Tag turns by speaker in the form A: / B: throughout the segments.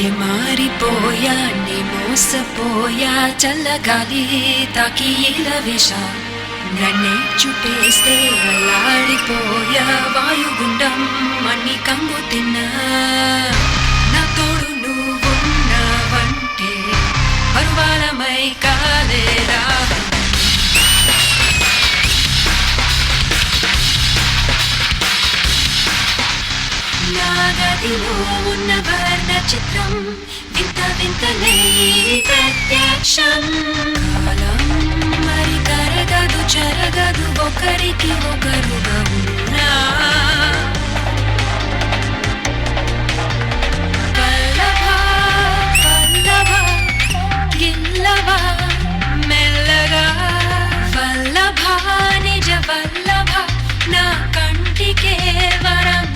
A: ఏ మారిపోయా నీ మోసపోయా చల్లగాలి తాకి వేష నన్నే చుట్టేస్తే అల్లాడిపోయా వాయుగుండం మన్ని కంగు తిన్నా నా తోడు నువ్వున్నావంటే పరువాలమై కాలేరా నాగదిలో ఉన్న వర్ణ చిత్రం వింత వింతనే ప్రత్యక్షం కాలం మరి కరగదు జరగదు ఒకరికి ఒకరుగా ఉన్నా వల్లభ వల్లభ గిల్లవ మెల్లగా వల్లభ నిజ వల్లభ నా కంటికే వరం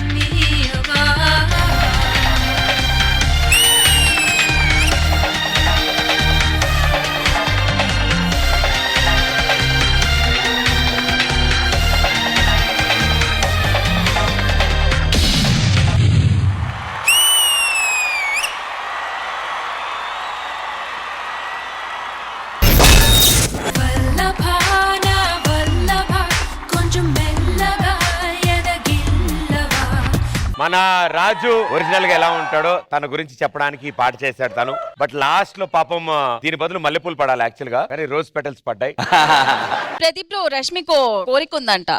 B: మన రాజు ఒరిజినల్ గా ఎలా ఉంటాడో తన గురించి చెప్పడానికి ఈ పాట చేశాడు తను. బట్ లాస్ట్ లో పాపం దీని బదులు మల్లెపూలు పడాలి యాక్చువల్ గా, కానీ రోజ్ పెటల్స్ పడ్డాయి.
C: ప్రదీప్ లో రష్మికో కోరిక ఉందంట.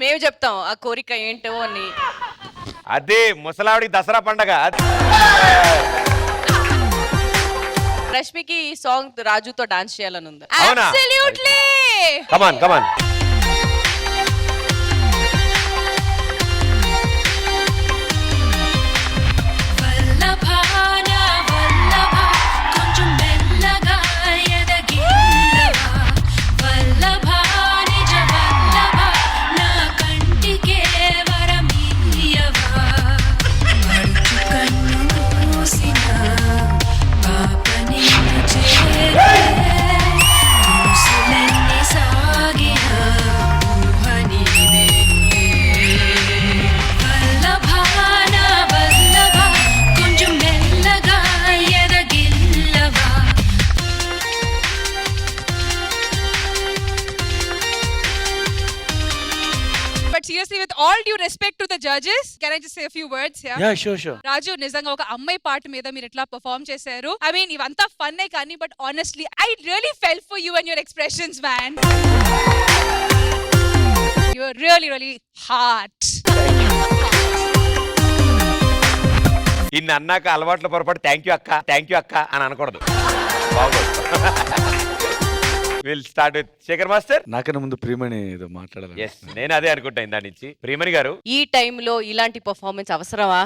D: మేము చెప్తాం ఆ కోరిక ఏంటో అని.
B: అదే ముసలావిడికి దసరా పండగ.
D: రష్మికి ఈ సాంగ్ రాజుతో డాన్స్ చేయాలని ఉంది.
B: అవునా?
D: Absolutely.
B: Come on come on.
E: All due respect to the judges, can I just say a few words here?
F: Yeah, sure.
E: Raju, నిజంగా ఒక అమ్మాయి పాట మీద మీరు ఎట్లా పర్ఫార్మ్ చేశారు. I mean, ఇవంతా ఫన్నే కానీ but honestly, I really fell for you and your expressions, man. You're really hot.
B: ఇన్ని అన్నాక అలవాట్ల పొరపాటు థ్యాంక్ యూ అక్క అని అనకూడదు. బాగుంది. Will start with Shekhar master.
F: నాకన్నా ముందు ప్రియమణి ఏదో మాట్లాడాలి.
B: ఎస్, నేను అదే అనుకుంటా ఇందా నుంచి. ప్రియమణి గారు,
D: ఈ టైంలో ఇలాంటి పర్ఫార్మెన్స్ అవసరమా?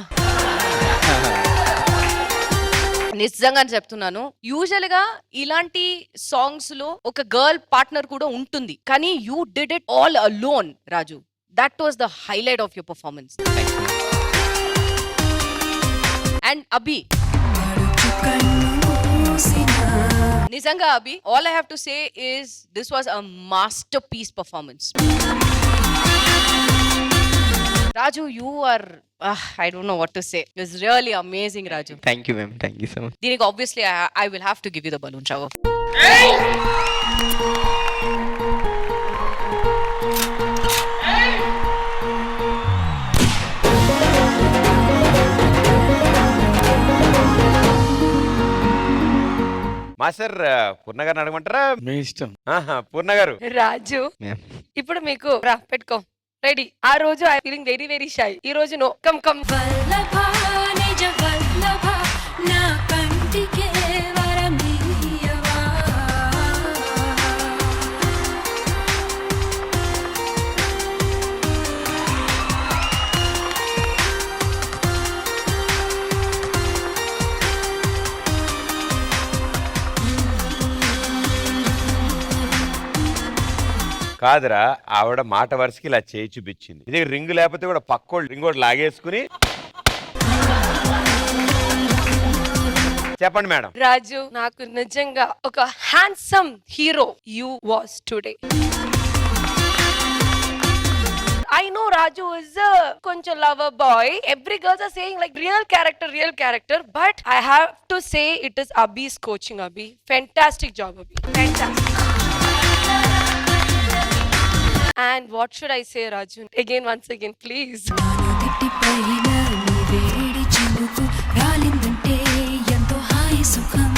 D: నిజంగా చెప్తున్నాను, యూజువల్ గా ఇలాంటి సాంగ్స్ లో ఒక గర్ల్ పార్ట్నర్ కూడా ఉంటుంది, కానీ you did it all alone Raju. That was the highlight of your performance. And Abhi, నిజంగా Abhi, all I have to say is this was a masterpiece performance. Raju, you are I don't know what to say. It was really amazing, Raju.
G: Thank you, ma'am. Thank you so much.
D: Dinik, obviously I will have to give you the balloon shower.
B: Master Purna గారిని అడగమంటారా?
F: మీ ఇష్టం.
B: పూర్ణ గారు.
H: రాజు, ఇప్పుడు మీకు రా పెట్టుకో ready. ఆ రోజు I feeling very very shy. ఈ రోజు నో కమ్ కమ్.
A: వల్లభ నిజ వల్లభ నా కంటికే వరమీయవా.
B: కాదురా, ఆవిడ మాట వరుసకి ఇలా చేయి చూపించింది. ఇది రింగ్ లేకపోతే కూడా పక్కోళ్ళు రింగ్ కూడా లాగేసుకుని. చెప్పండి మేడం.
H: రాజు, నాకు నిజంగా ఒక handsome hero you was today. I know Raju is a koncham lover boy. Every girls are saying like real character. But I have to say it is Abhi's coaching. Abhi, fantastic job, Abhi. Fantastic. And what should I say, Raju? Once again, please.
A: నానుదిట్టి పైన నీ వేడి చినుకు రాలిందంటే ఎంతో హాయి సుఖం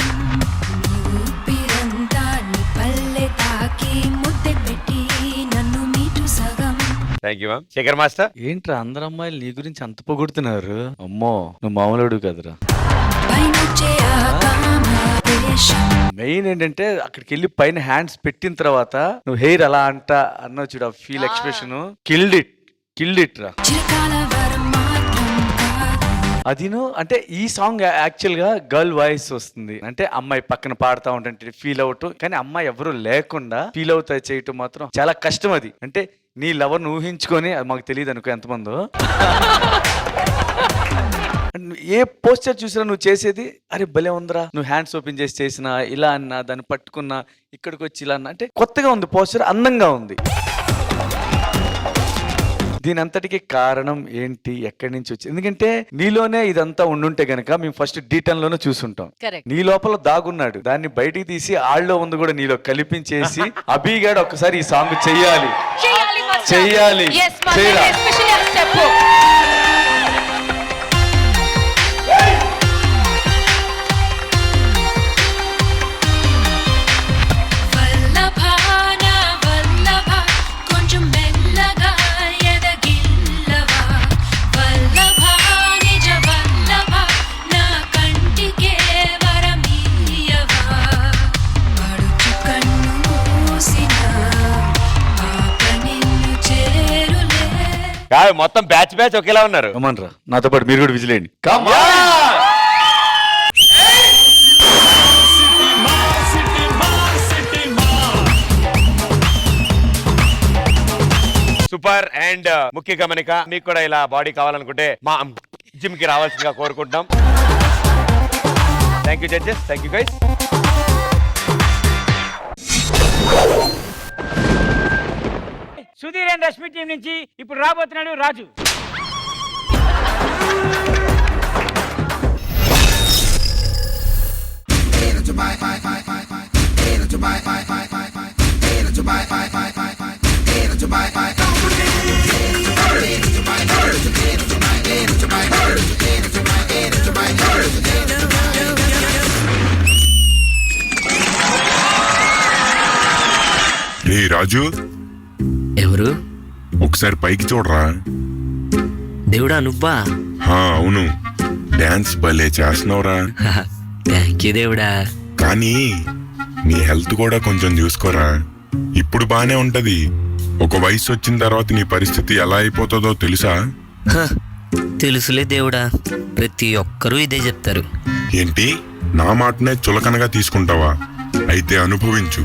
A: ఊపిరంతా నీ పల్లె తాకి ముద్దె పెట్టి నన్ను మీటు సగం
B: thank you ma'am. Shekhar master.
F: ఏంట్రా అందరు అమ్మాయిలు నీ గురించి అంత పొగుడుతున్నారు? అమ్మో నువ్వు మామూలుడు కదరా.
A: పైనొచ్చే ఆ కామదేశం
F: మెయిన్ ఏంటంటే అక్కడికి వెళ్ళి పైన హ్యాండ్స్ పెట్టిన తర్వాత నువ్వు హెయిర్ అలా అన్నావు చూడు, ఫీల్ ఎక్స్ప్రెషన్ కిల్డ్ ఇట్ రా.
A: చిరకాల వరం మాత్రం కాదు
F: అదిను అంటే ఈ సాంగ్ యాక్చువల్ గా గర్ల్ వాయిస్ వస్తుంది, అంటే అమ్మాయి పక్కన పాడుతూ ఉంటే ఫీల్ అవుతూ, కానీ అమ్మాయి ఎవరు లేకుండా ఫీల్ అవుతా చేయటం మాత్రం చాలా కష్టం. అది అంటే నీ లవర్ను ఊహించుకొని, అది మాకు తెలియదు అనుకో ఎంతమందో, ఏ పోస్టర్ చూసినా నువ్వు చేసేది అరే భలే ఉందిరా, నువ్వు హ్యాండ్స్ ఓపెన్ చేసి చేసినా, ఇలా అన్నా, దాన్ని పట్టుకున్నా, ఇక్కడికి వచ్చి ఇలా అన్నా, అంటే కొత్తగా ఉంది పోస్టర్, అందంగా ఉంది. దీని అంతటికి కారణం ఏంటి, ఎక్కడి నుంచి వచ్చింది? ఎందుకంటే నీలోనే ఇదంతా ఉండుంటే గనక మేము ఫస్ట్ D10 లోనే చూసుంటాం. నీ లోపల దాగున్నాడు, దాన్ని బయటికి తీసి ఆళ్ళలో ఉంది కూడా నీలో కల్పించేసి అభిగాడు ఒక్కసారి ఈ సాంగ్ చెయ్యాలి.
H: Yes, Master, especially a step.
A: Vallabha నా వల్లభ కొంచెం మెల్లగా ఎదగిల్లవా వల్లభ నిజ వల్లభ నా కంటికే వరమీయవా పడుచు కన్ను మూసిన పాప నిన్ను చేరులే
B: కాదు, మొత్తం బ్యాచ్ ఒకేలా ఉన్నారు.
F: కమాన్రా, నాతో పాటు మీరు కూడా విజిలేండి.
B: సూపర్. అండ్ ముఖ్య గమనిక, మీకు కూడా ఇలా బాడీ కావాలనుకుంటే మా జిమ్ కి రావాల్సిందిగా కోరుకుంటాం. Thank you judges, thank you guys.
G: Sudheer and Rashmi team నుంచి ఇప్పుడు రాబోతున్నాడు రాజు.
I: రే రాజు,
J: ఎవరు?
I: ఒకసారి పైకి చూడరా.
J: దేవుడా నువ్వా?
I: అవును, డాన్స్ భలే చేస్తున్నావురా.
J: థ్యాంక్ యూ దేవుడా.
I: కానీ నీ హెల్త్ కూడా కొంచెం చూసుకోరా. ఇప్పుడు బానే ఉంటది, ఒక వయసు వచ్చిన తర్వాత నీ పరిస్థితి ఎలా అయిపోతుందో తెలుసా?
J: తెలుసులే దేవుడా, ప్రతి ఒక్కరూ ఇదే చెప్తారు.
I: ఏంటి, నా మాటనే చులకనగా తీసుకుంటావా? అయితే అనుభవించు.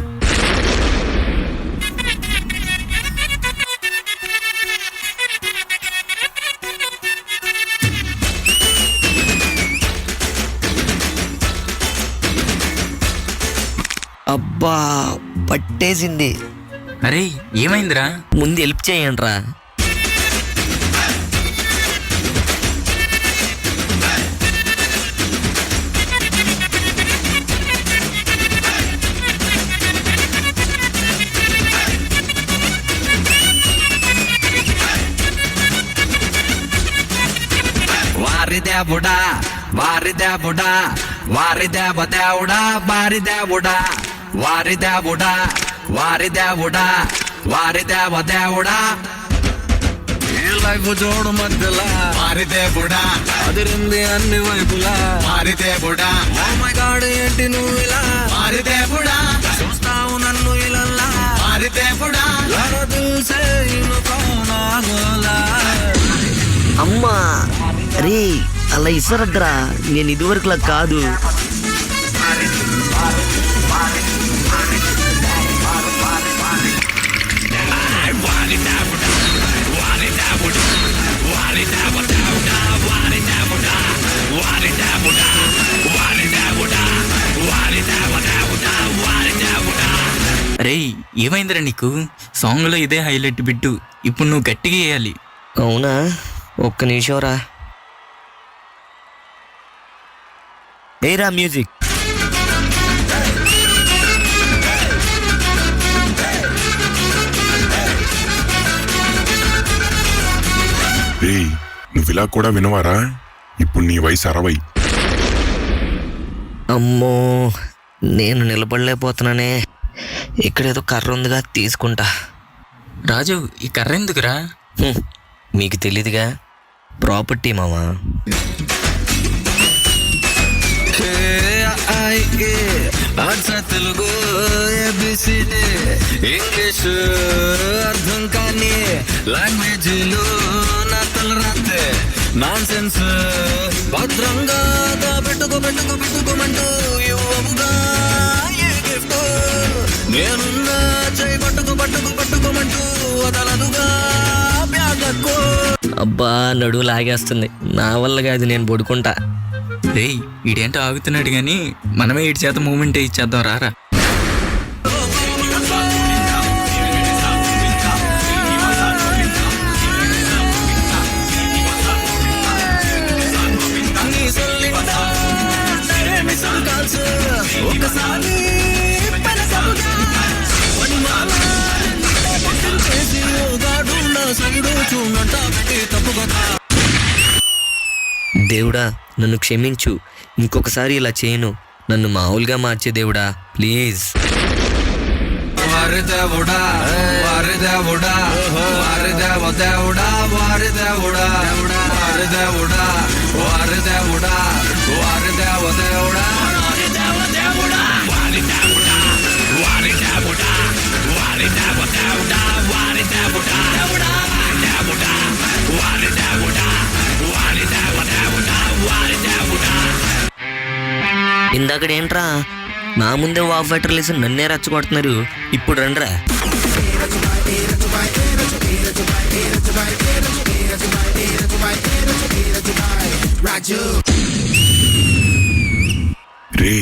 J: అబ్బా పట్టేసింది.
G: అరే ఏమైందిరా?
J: ముందు హెల్ప్ చేయండి రా.
K: వారి దేవుడా వారి దేవుడా వారి దేవ దేవుడా వారి దేవుడా వారి దేవుడా వారి దేవుడా వారి దేవ దేవుడా ఈ లైఫ్ జోడు మధ్యలా వారి దేవుడా అదిరింది అన్ని వైపులా వారి దేవుడా ఓ మై గాడ్ ఏంటి నువ్వు ఇలా వారి దేవుడా చూస్తావు నన్ను ఇలా వారి దేవుడా దిల్సే ఇనుకోనాగోలా.
J: అమ్మా అరే అలా ఇసరద్దురా, నేను ఇదివరకులా కాదు. రేయ్
G: ఏమైందిరా నీకు? సాంగ్లో ఇదే హైలైట్ బిట్టు. ఇప్పుడు నువ్వు గట్టిగా వేయాలి.
J: అవునా, ఒక్క నిమిషం రా. ఏరా మ్యూజిక్.
I: రేయ్ నువ్వు ఇలా కూడా వినవారా? ఇప్పుడు నీ వయసు 60.
J: అమ్మో, నేను నిలబడలేకపోతున్నానే. ఇక్కడేదో కర్ర ఉందిగా, తీసుకుంటా.
G: రాజు, ఈ కర్ర ఎందుకురా?
J: మీకు తెలీదుగా, ప్రాపర్టీ మావా.
K: తెలుగు ఏబిసిడి ఇంగ్లీష్ అర్థం కానీ లాంగ్వేజీలు నా తలరాతే నాన్ సెన్స్ భద్రంగా పెట్టుకోమంటూ ఇవ్వముగా ఏ గిఫ్ట్ నేనున్నా చేయి పట్టుకోమంటూ వదలదుగా బ్యాగకు.
J: అబ్బా, నడువు లాగేస్తుంది. నా వల్ల కాదు, నేను పడుకుంటా.
G: రేయ్, ఈడేంటో ఆగుతున్నాడు కానీ మనమే ఈడి చేత మూమెంట్ ఇచ్చేద్దాం రారా.
J: దేవుడా, నన్ను క్షమించు. ఇంకొకసారి ఇలా చేయను. నన్ను మామూలుగా మార్చే దేవుడా, ప్లీజ్.
K: వారి దేవుడా వారి దేవుడా వారి దేవుడా వారి దేవుడా వారి దేవుడా వారి దేవుడా వారి దేవుడా
J: ఇందాకడేంట్రా నా ముందే వాఫ్ ఫైటర్ లేసి నన్నే రచ్చగొడుతున్నారు. ఇప్పుడు రండ్రా.
I: రే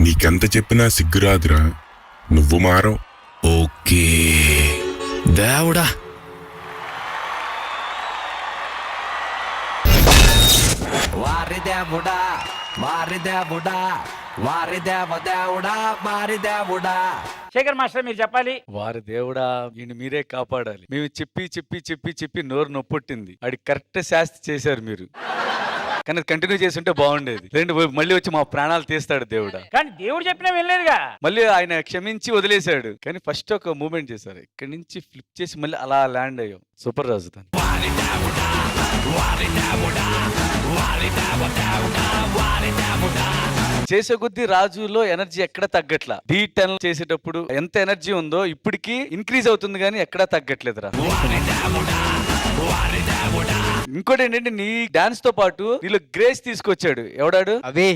I: నీకెంత చెప్పినా సిగ్గురాదురా, నువ్వు మారవు.
K: ఓకే దేవుడా. వారి దేవుడా వారి దేవుడా వారి దేవుడా వారి దేవుడా.
G: శేఖర్ మాస్టర్ మీరు చెప్పాలి.
F: వారి దేవుడా, ఈయన మీరే కాపాడాలి. మేము చెప్పి నోరు నొప్పొట్టింది. ఆడి కరెక్ట్ శాస్తి చేశారు మీరు. కానీ కంటిన్యూ చేస్తుంటే బాగుండేది. మళ్ళీ వచ్చి మా ప్రాణాలు తీస్తాడు దేవుడా.
G: కానీ దేవుడు చెప్పినా వెళ్ళలేదుగా.
F: మళ్ళీ ఆయన క్షమించి వదిలేశాడు. కానీ ఫస్ట్ ఒక మూమెంట్ చేశారు. ఇక్కడి నుంచి ఫ్లిప్ చేసి మళ్ళీ అలా ల్యాండ్ అయ్యాం. సూపర్ రాజు. చేసే కొద్దీ రాజులో ఎనర్జీ ఎక్కడ తగ్గట్లా. D10 చేసేటప్పుడు ఎంత ఎనర్జీ ఉందో ఇప్పటికి ఇంక్రీజ్ అవుతుంది కానీ ఎక్కడా తగ్గట్లేదురా. ఇంకోటి ఏంటంటే నీ డాన్స్ తో పాటు నీలో గ్రేస్ తీసుకొచ్చాడు. ఎవడాడు? అభి.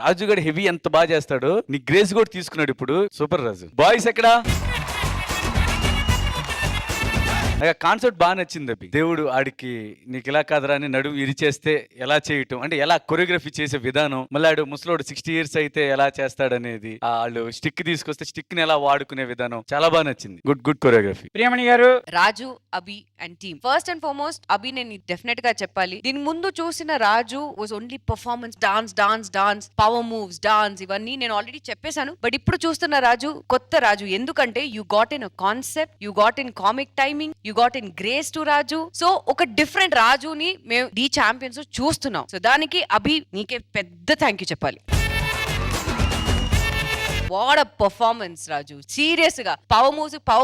F: రాజుగాడు హెవీ ఎంత బాగా చేస్తాడో నీ గ్రేస్ కూడా తీసుకున్నాడు ఇప్పుడు. సూపర్ రాజు. బాయ్స్ ఎక్కడా? కాన్సెప్ట్ బాగా నచ్చింది అభి. దేవుడు ఆడికి నీకు ఇలా కాదరా అని నడుము ఇరిచేస్తే ఎలా చేయటం, అంటే ఎలా కొరియోగ్రఫీ చేసే విధానం, మళ్ళీ ఆడు ముసలోడు 60 years అయితే ఎలా చేస్తాడనేది, వాళ్ళు స్టిక్ తీసుకొస్తే స్టిక్ ని ఎలా వాడుకునే విధానం చాలా బాగా నచ్చింది. Good choreography.
G: ప్రియమణి గారు.
D: Raju, Abhi and team. First and foremost Abhi నేను డెఫినెట్ గా చెప్పాలి, దీని ముందు చూసిన Raju was only performance, dance, power moves, dance, ఇవన్నీ నేను ఆల్రెడీ చెప్పేశాను. బట్ ఇప్పుడు చూస్తున్న రాజు కొత్త రాజు. ఎందుకంటే you got in a concept, you got in comic timing, you got in grace to Raju. So ఒక డిఫరెంట్ రాజుని మేము డి ఛాంపియన్స్ చూస్తున్నాం. సో దానికి అభి నీకే పెద్ద థ్యాంక్ యూ చెప్పాలి. What a performance Raju. Serious గా పవర్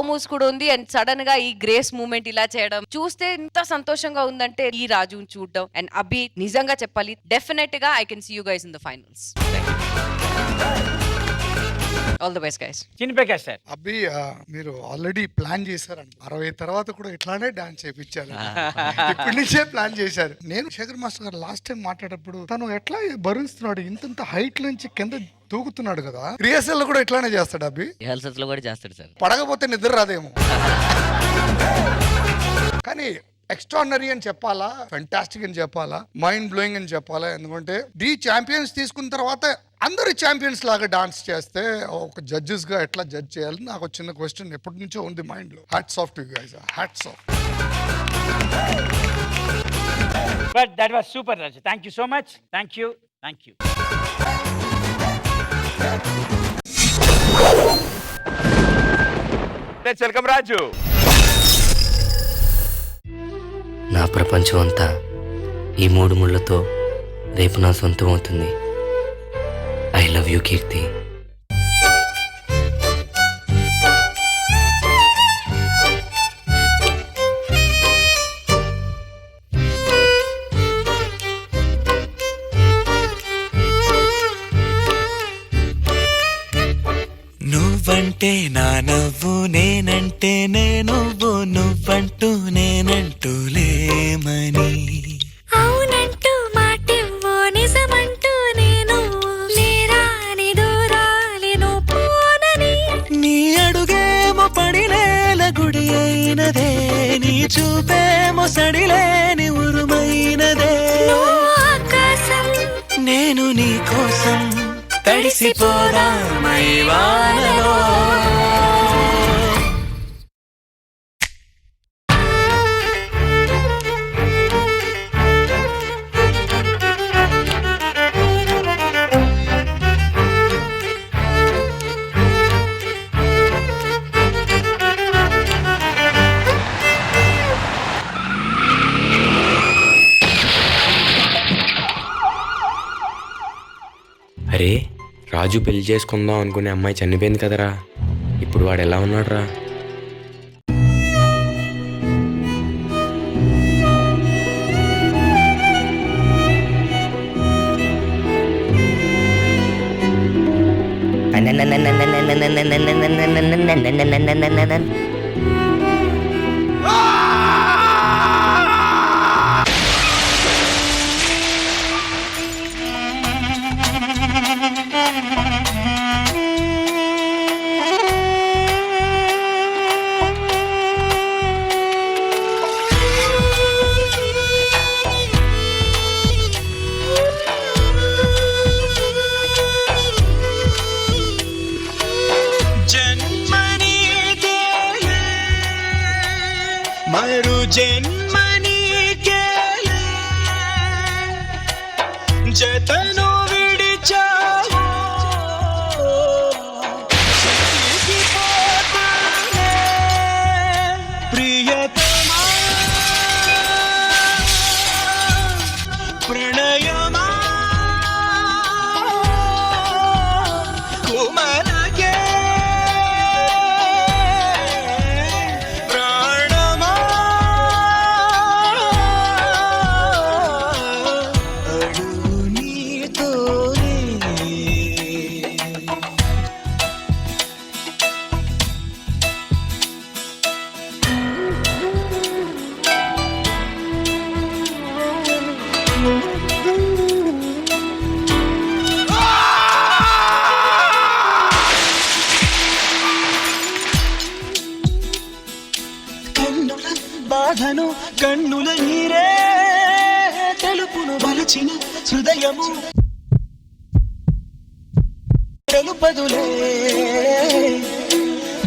D: మూవ్స్ కూడా ఉంది. అండ్ సడన్ గా ఈ గ్రేస్ మూమెంట్ ఇలా చేయడం చూస్తే ఎంత సంతోషంగా ఉందంటే ఈ రాజుని చూడడం. అండ్ అభి నిజంగా చెప్పాలి, డెఫినెట్ గా I can see you guys in the finals. All the best guys.
G: చిన్నపేక సార్.
L: అబ్బి మీరు ఆల్రెడీ ప్లాన్ చేశారండి. 60 తర్వాత కూడా ఇట్లానే డాన్స్ చేయించారు. ఇప్పటి నుంచే ప్లాన్ చేశారు. నేను శేఖర్ మాస్టర్ గారు లాస్ట్ టైం మాట్లాడేటప్పుడు తను ఎట్లా భరిస్తున్నాడు, ఇంత హైట్ నుంచి కింద దూకుతున్నాడు కదా. రిహర్సల్ లో కూడా ఇట్లానే చేస్తాడు అబ్బి.
J: రిహర్సల్స్ లో కూడా చేస్తాడు సార్.
L: పడకపోతే నిద్ర రాదేమో. కానీ ఎక్స్ట్రాడినరీ అని చెప్పాలా, ఫెంటాస్టిక్ అని చెప్పాలా, మైండ్ బ్లోయింగ్ అని చెప్పాలా? ఎందుకంటే ది ఛాంపియన్స్ తీసుకున్న తర్వాత అందరు ఛాంపియన్స్ లాగా డాన్స్ చేస్తే ఒక జడ్జెస్ గా ఎట్లా జడ్జ్ చేయాలి నాకు చిన్న క్వశ్చన్ ఎప్పటి నుంచో ఉంది మైండ్ లో. Hats off to you guys, hats off.
M: But that was super, Raju. Thank you so much. Thank you. Thank you.
B: Let's welcome Raju.
J: నా ప్రపంచం అంతా ఈ 3 ముళ్ళతో రేపు నా సొంతం అవుతుంది. ఐ లవ్ యూ కీర్తి.
K: నువ్వంటే నా నవ్వు, నేనంటే నేనువ్వు, నువ్వంటూ నేనంటూ లేమని.
A: అవునంటూ మాటివ్వు, నిజమంటూ నేను లేరాని దూరాలేను పోనని.
K: నీ అడుగేమో పడినేల గుడి అయినదే, నీ చూపేమో సడిలేని ఉరుమైనదే.
A: ఆకాశం
K: నేను నీ కోసం తడిసిపోదామై వానలో.
J: అరే రాజు పెళ్లి చేసుకుందాం అనుకునే అమ్మాయి చనిపోయింది కదరా, ఇప్పుడు వాడు ఎలా ఉన్నాడు రా? మరు జన్మనీకే జతను విడిచావో, ప్రియతమా ప్రణయమా కుమరకే బాధను కన్నుల నీరే తెలుపును వలచిన హృదయము తెలుపదులే.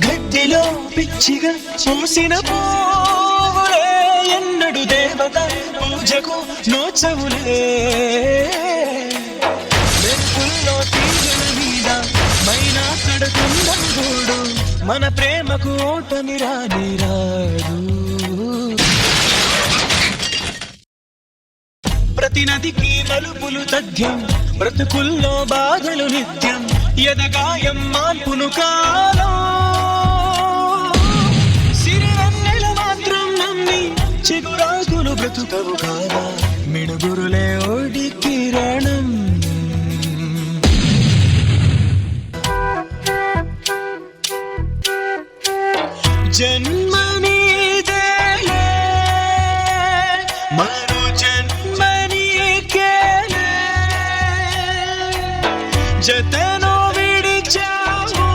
J: గడ్డిలో పిచ్చిగా చూసిన పూలే ఎన్నడు దేవత పూజకు నోచవులే. మెరుపుల్లో తీగల మీద మైనా కడుతున్న గూడు, మన ప్రేమకు ఓటమి రాని రాదు. ప్రతి నదికి మలుపులు తథ్యం, బ్రతుకుల్లో బాధలు నిత్యం, ఎదగాయం మార్పును కాలం. సిరివన్నెల మాత్రం నమ్మి చిగురాకులు బ్రతుకవు కాదా, మిడుగురులే ఓడి కిరణం. జన్మనీదేలే మరో జన్మనీకేలే, జతను విడిచావో,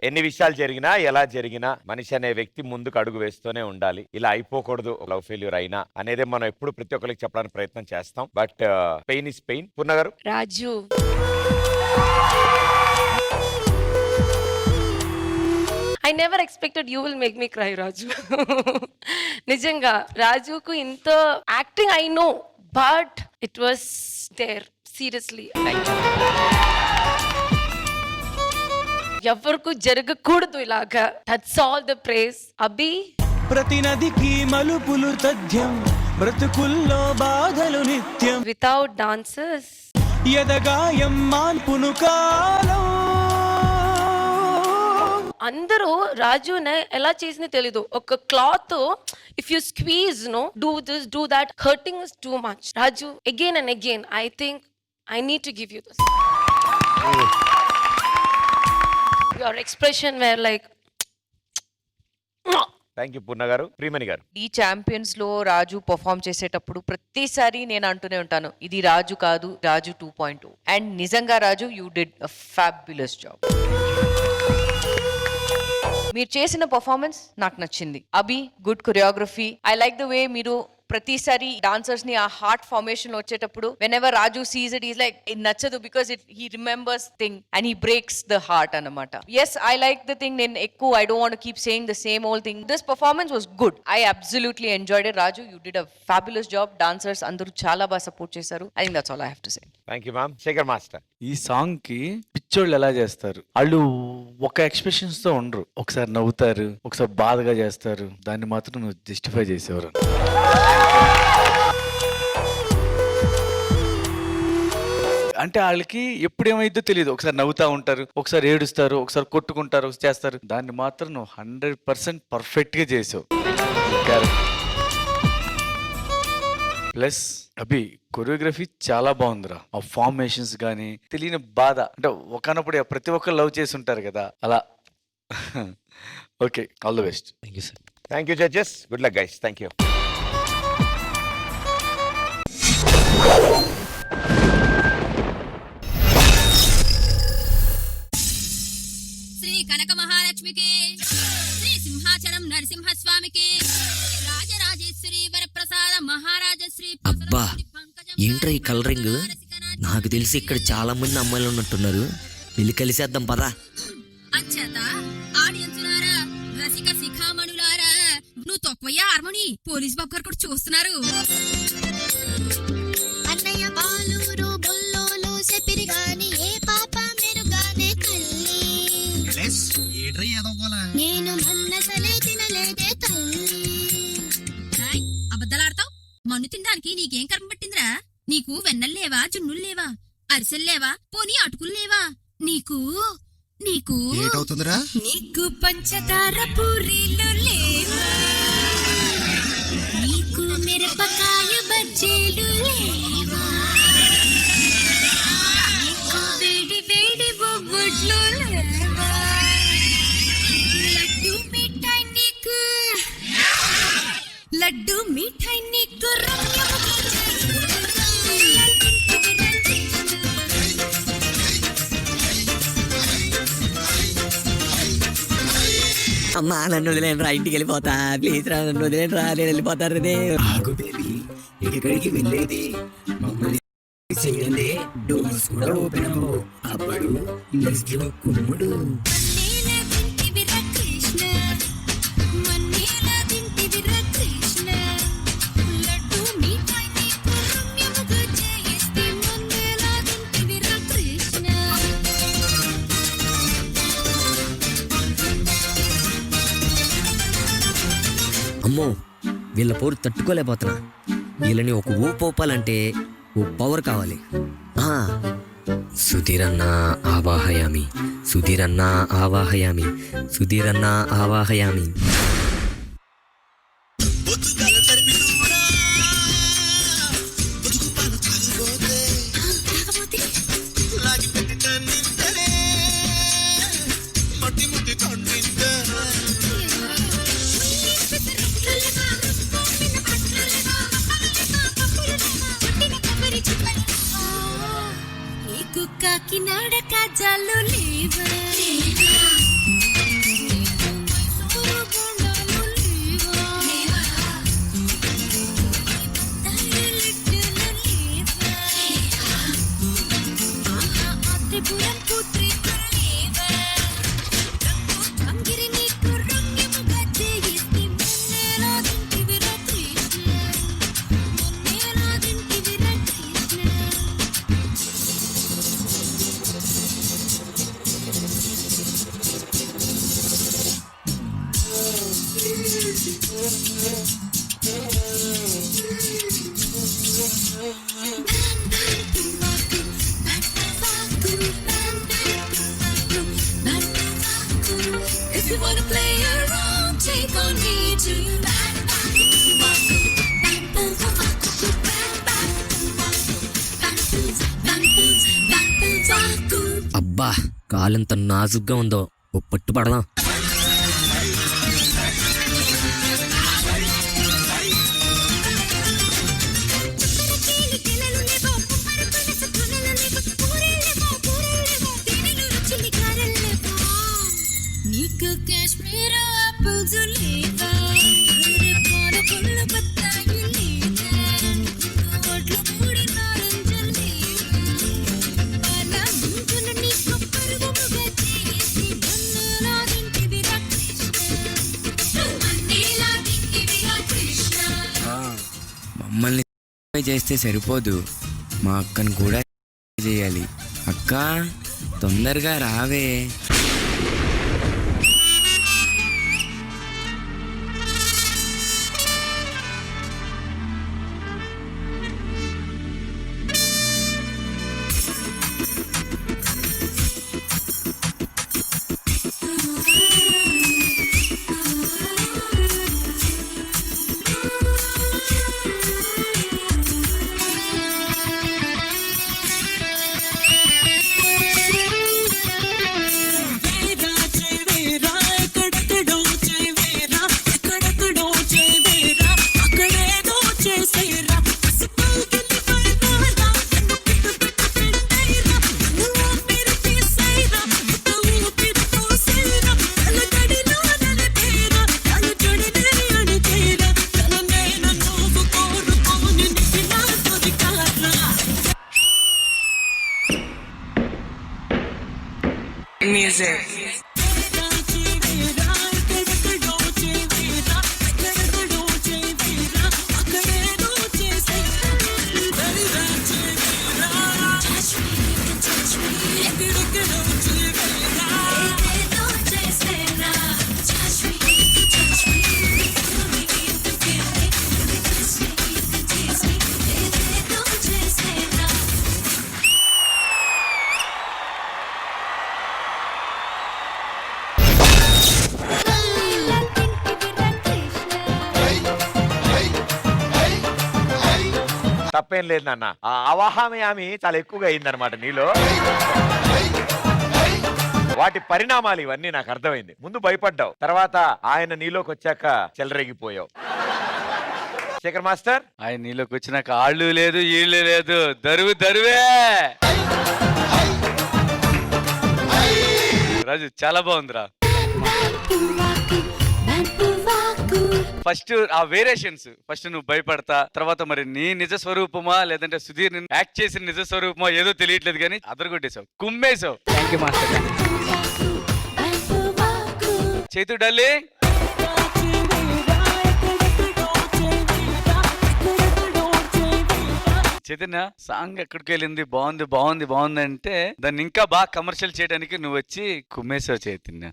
B: ఎన్ని విషయాలు జరిగినా ఎలా జరిగినా మనిషి అనే వ్యక్తి ముందుకు అడుగు వేస్తూనే ఉండాలి. ఇలా అయిపోకూడదు లవ్ ఫెయిల్యూర్ అయినా అనేది మనం ఎప్పుడు ప్రతి ఒక్కరికి చెప్పడానికి ప్రయత్నం చేస్తాం. But pain is pain. Purna గారు.
H: Raju, I never expected you will make me cry, Raju. నిజంగా రాజుకు ఇంత acting I know, but it was there. Seriously. ఎవరికి జరగకూడదు ఇలాగా. That's all the praise. అభి,
K: ప్రతి నదికి మలుపులు తథ్యం, బ్రతుకుల్లో బాధలు నిత్యం,
H: without dancers
K: ఎదగాయం మాన్పును కాలం.
H: అందరూ రాజునే ఎలా చేసింది తెలీదు. ఒక cloth if you squeeze no do this do that, hurting is too much. Raju again and again I think I need to give you this. Your expression were like.
B: Thank you Purna గారు. ప్రియమణి గారు.
D: ఈ champions లో రాజు perform చేసేటప్పుడు ప్రతిసారి నేను అంటూనే ఉంటాను, ఇది రాజు కాదు, రాజు 2.0. అండ్ నిజంగా Raju, you did a fabulous job. మీరు చేసిన పర్ఫార్మెన్స్ నాకు నచ్చింది. Abhi, good choreography. I like the way మీరు ప్రతిసారి డాన్సర్స్ ని ఆ హార్ట్ ఫార్మేషన్ లో వచ్చేటప్పుడు whenever Raju sees it is like ఇది నచ్చదు because he remembers thing and he breaks the heart అన్నమాట. Yes, I like the thing. నేను ఎక్కువ I don't want keep saying the same old thing. This performance was good. I absolutely enjoyed it. Raju, you did a fabulous job. Dancers అందరూ చాలా బాగా support చేశారు. I think that's all I have to say.
B: Thank you ma'am. Shekhar master.
F: ఈ song కి పిచ్చోళ్ళు ఎలా చేస్తారు, వాళ్ళు ఒక ఎక్స్ప్రెషన్స్ తో ఉండరు. ఒకసారి నవ్వుతారు, ఒకసారి బాధగా చేస్తారు. దాన్ని మాత్రం నువ్వు జస్టిఫై చేసేవారు. అంటే వాళ్ళకి ఎప్పుడు ఏమైందో తెలియదు. ఒకసారి నవ్వుతా ఉంటారు, ఒకసారి ఏడుస్తారు, ఒకసారి కొట్టుకుంటారు, చేస్తారు. దాన్ని మాత్రం నువ్వు 100% పర్ఫెక్ట్ గా చేసావు. ప్లస్ అభి, కొరియోగ్రఫీ చాలా బాగుందిరా. ఆ ఫార్మేషన్స్ కానీ తెలియని బాధ, అంటే ఒకనప్పుడు ప్రతి ఒక్కరు లవ్ చేసి ఉంటారు కదా, అలా. Okay, all the best.
J: Thank you sir.
B: Thank you judges. Good luck guys. Thank you.
A: Shri Kanaka మహాలక్ష్మికి, శ్రీ సింహాచలం నరసింహస్వామికి, రాజరాజేశ్వరి వరప్రసాద మహారాజశ్రీ.
J: అబ్బా, ఏంట్రా ఈ కలరింగ్? నాకు తెలిసి ఇక్కడ చాలా మంది అమ్మాయిలు ఉన్నట్టున్నారు. వెళ్ళి కలిసేద్దాం పదా.
A: అచ్చత ఆడియన్సులారా, రసిక శిఖామణులారా, నువ్వు తొక్కయ్య హార్మోని పోలీస్ బాబు గారు కూడా చూస్తున్నారు. అన్నయ్య బాలూరు బొల్లోలు సెపిరి గాని ఏ పాప మెరుగానే తల్లి, నేను మన్నసలే తినలేదే తల్లి. అబద్ధాలాడతావు? మన్ను తినడానికి నీకేం కర్మ పట్టిందిరా? నీకు వెన్నల్లేవా, జున్నుల్లేవా, అరిసెల్లేవా, పోనీ అటుకుల్లేవా? నీకు నీకు నీకు పంచదార పూరీలు లేవా? నీకు మిరపకాయ బజ్జీలు లేవా? నీకు వేడి వేడి బొబ్బట్లు లేవా? లడ్డు మిఠాయి నీకు, లడ్డు మిఠాయి నీకు
J: అమ్మా, నన్ను వదిలేను రా, ఇంటికి వెళ్ళిపోతా. ప్లీజ్ రా, నన్ను వదిలేను రా, నేను వెళ్ళిపోతారు. ఆగు బేబీ, ఎక్కడికి వెళ్ళేది? మమ్మల్ని చెయ్యండి, డోర్స్ కూడా ఓపెన్ అవ్వు. అప్పుడు నిజం కుమ్ముడు. అమ్మో, వీళ్ళ పోరు తట్టుకోలేకపోతున్నా. వీళ్ళని ఒక ఊపాలంటే ఓ పవర్ కావాలి. సుధీరన్నా ఆవాహయామి, సుధీరన్నా ఆవాహయామి, సుధీరన్నా ఆవాహయామి.
A: కాకినాడ కాజాలు లేవా?
J: అబ్బా కాలెంత నాజుగ్గా ఉందో ఓ పట్టు పడదాం.
A: నీకు కాశ్మీర్ ఆపిల్స్ లేవా పాలకొల్లు బత్తాయి లేదా ఓట్లు మూడి నారింజలు లేవా అలా ముందున నీకు పరుగుముగా చేసి మన్నేలా తింటివి కృష్ణ
G: మమ్మల్ని చేస్తే సరిపోదు, మా అక్కను కూడా చేయాలి. అక్క తొందరగా రావే.
B: తప్పేం లేదు నాన్న. ఆ అవాహమయామి చాలా ఎక్కువగా అయిందనమాట నీలో. వాటి పరిణామాలు ఇవన్నీ నాకు అర్థమైంది. ముందు భయపడ్డావు, తర్వాత ఆయన నీలోకి వచ్చాక చెలరేగిపోయావు. శేఖర్ మాస్టర్,
F: ఆయన నీలోకి వచ్చినాక ఆళ్ళు లేదు ఈళ్ళు లేదు, దరువే. రాజు చాలా బాగుందిరా. ఫస్ట్ ఆ వేరియేషన్స్, ఫస్ట్ నువ్వు భయపడతా, తర్వాత మరి నీ నిజ స్వరూపమా లేదంటే సుధీర్ యాక్ట్ చేసిన నిజ స్వరూపమా ఏదో తెలియట్లేదు కానీ అదరగొట్టేసావు, కుమ్మేసావు. చైతు డల్లి చైతన్య సాంగ్ ఎక్కడికి వెళ్ళింది, బాగుంది అంటే దాన్ని ఇంకా బాగా కమర్షియల్ చేయడానికి నువ్వు వచ్చి కుమ్మేసావు చైతన్య.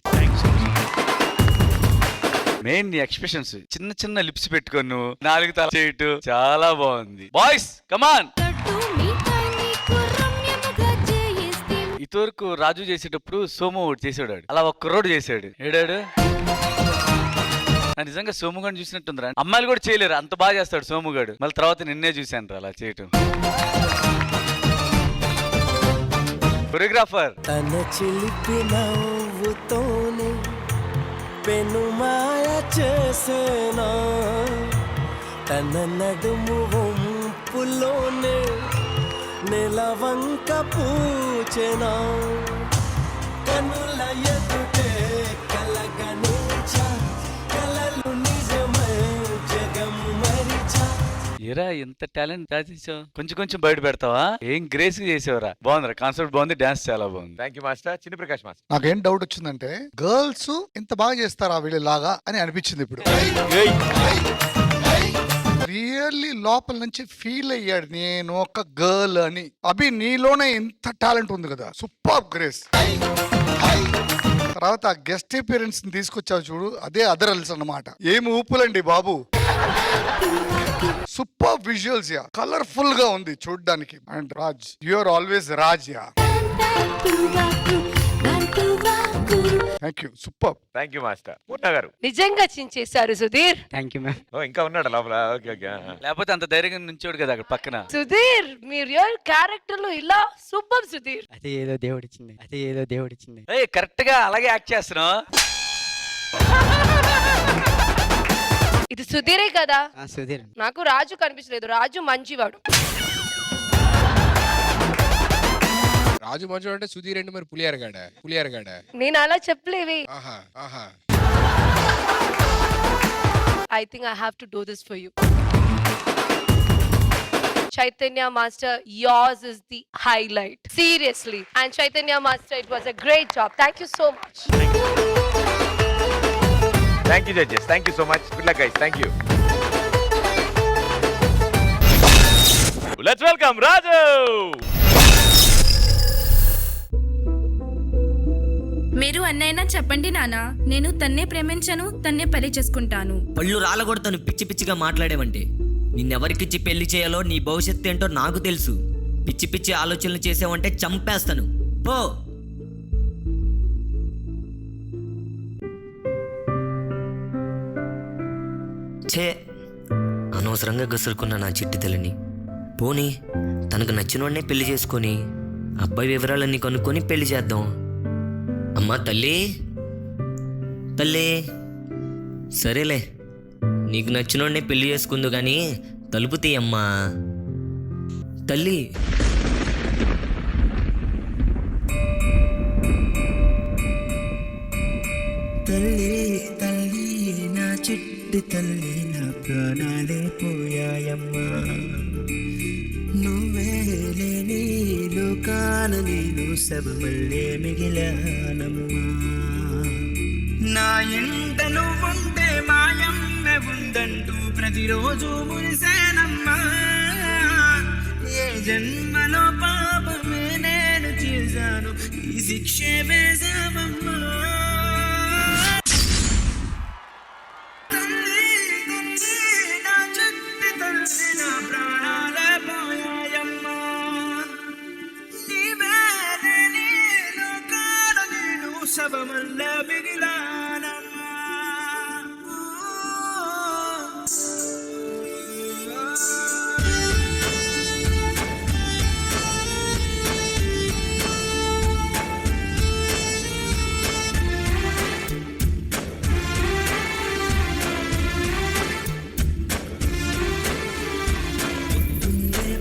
F: మెయిన్ నీ ఎక్స్ప్రెషన్స్, చిన్న లిప్స్ పెట్టుకొని నువ్వు నాలుగు తల చేయటు చాలా బాగుంది. Boys come on. ఇంతవరకు రాజు చేసేటప్పుడు సోము ఒకటి చేసాడు, అలా ఒక్క రోడ్ చేశాడు. ఏడాడు నిజంగా సోముగాడు చూసినట్టుందిరా. అమ్మాయిలు కూడా చేయలేరు, అంత బాగా చేస్తాడు సోముగాడు. మళ్ళీ తర్వాత నిన్నే చూశాను రా అలా చేయటం. కొరియోగ్రాఫర్
N: పెనుమాయ చేసేనా తన నడుము వంపులోనే నెలవంక పూచెనా కనుల ఎదుటే కలగనిచ కలలు నిజమై జగం మరిచా.
F: ఏరా ఎంత టాలెంట్ రాజేశావు, కొంచెం బయట పెడతావా? ఏం గ్రేస్ చేసావురా. బాగుందిరా, కాన్సెప్ట్ బాగుంది, డాన్స్ చాలా బాగుంది.
B: Thank you master. చిన్న ప్రకాష్ మాస్టర్,
L: నాకేం డౌట్ వచ్చిందంటే గర్ల్స్ ఇంత బాగా చేస్తారా వీళ్ళలాగా అని అనిపించింది ఇప్పుడు. రియల్లీ లోపల నుంచి ఫీల్ అయ్యాడు నేను ఒక గర్ల్ అని. అభి నీలోనే ఇంత టాలెంట్ ఉంది కదా, సూపర్ గ్రేస్. తర్వాత గెస్ట్ అపియరెన్స్ తీసుకొచ్చావు చూడు, అదే అదరల్స్ అన్నమాట. ఏమి ఊపులండి బాబు, సూపర్ విజువల్స్ యా, కలర్ఫుల్ గా ఉంది చూడ్డానికి. And Raj, you are always Raj yeah. Thank you, super.
B: Thank you master. Purna గారు
H: నిజంగా చించేశారు సుధీర్.
J: Thank you ma'am.
B: ఓ ఇంకా ఉన్నాడు లోపల. Okay okay.
F: లేకపోతే అంత ధైర్యంగా నుంచోడు కదా అక్కడ పక్కన.
H: సుధీర్ మీ రియల్ క్యారెక్టర్ లో ఇలా సూపర్ సుధీర్.
J: అదే ఏదో దేవుడిచ్చింది, అదే ఏదో దేవుడిచ్చింది.
F: ఏయ్ కరెక్ట్ గా అలాగే యాక్ట్ చేస్తున్నావు.
H: ఇది సుధీరే కదా?
J: సుధీర్.
H: నాకు రాజు కనిపించలేదు. రాజు మంచివాడు.
O: రాజు మంచు అంటే సుధీర్ అంటే మరి పులియారగాడ.
H: నేను అలా చెప్పలేవి.
O: ఆహా ఆహా.
H: I think I have to do this for you. Chaitanya Master, yours is the highlight. Seriously. And Chaitanya Master, it was a great job. Thank you so much.
B: Thank you judges. Thank you so much. Good luck guys. Thank you. Let's welcome Raju.
A: మీరు అన్నైనా చెప్పండి నాన్న, నేను తన్నే ప్రేమించను, తన్నే పెళ్లి చేసుకుంటాను.
J: పళ్ళు రాలగొడతాను పిచ్చి పిచ్చిగా మాట్లాడేవంటే. నిన్నెవరికిచ్చి పెళ్లి చేయాలో నీ భవిష్యత్తు ఏంటో నాకు తెలుసు. పిచ్చి పిచ్చి ఆలోచనలు చేసావంటే చంపేస్తాను. పో. ఛే, అనవసరంగా గసురుకున్న నా చిట్టి తల్లిని. పోనీ తనకు నచ్చినోడనే పెళ్లి చేసుకొని అబ్బాయి వివరాలన్నీ కనుక్కొని పెళ్లి చేద్దాం. అమ్మా తల్లి, తల్లి, సరేలే నీకు నచ్చినోడనే పెళ్లి చేసుకుందు కానీ తలుపు తీయమ్మా తల్లి. తల్లి తల్లి నా చిట్టి తల్లి, నా ప్రాణాలే పోయాయమ్మా. నువ్వే లేని లోకాన నేను సబమల్లే మిగిలానమ్మా. నా ఇంట నువ్వుంటే మాయమ్మె ఉందంటూ ప్రతిరోజు మురిసేనమ్మా. ఏ జన్మలో పాపమే నేను చేశాను, ఈ శిక్షే వేశావమ్మా. శవమల్ల మిగిలానమ్మా.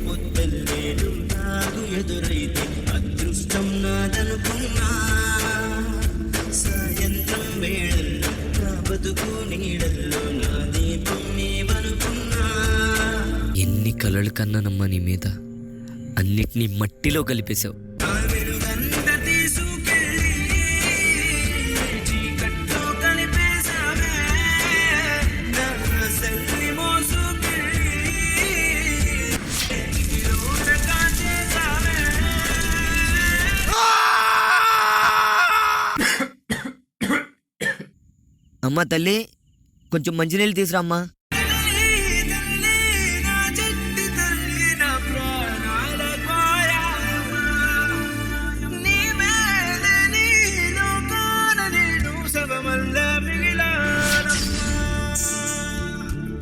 J: పొద్దున్నే నాకు ఎదురైతే అదృష్టం నాదనుకున్నా. సాయంత్రం వేళల్లో నా బతుకు నీడల్లో నా దీపం నీవనుకున్నా. ఎన్ని కలలు కన్నానమ్మా నీ మీద, అన్నిటినీ మట్టిలో కలిపేశావు. అమ్మా తల్లి, కొంచెం మంచినీళ్ళు తీసురామ్మా.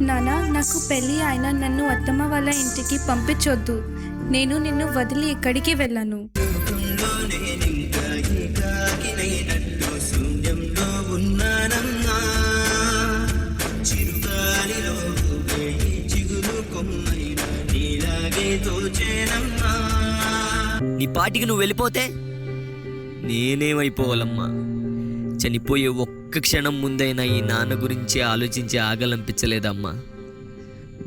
A: నానా, నాకు పెళ్లి అయినా నన్ను అత్తమ్మ వాళ్ళ ఇంటికి పంపించొద్దు. నేను నిన్ను వదిలి ఎక్కడికి వెళ్ళను. నీ పాటికి నువ్వు వెళ్ళిపోతే నేనేమైపోవాలమ్మా. చనిపోయే ఒక్క క్షణం ముందైనా ఈ నాన్న గురించి ఆలోచించి ఆగలనిపించలేదమ్మా.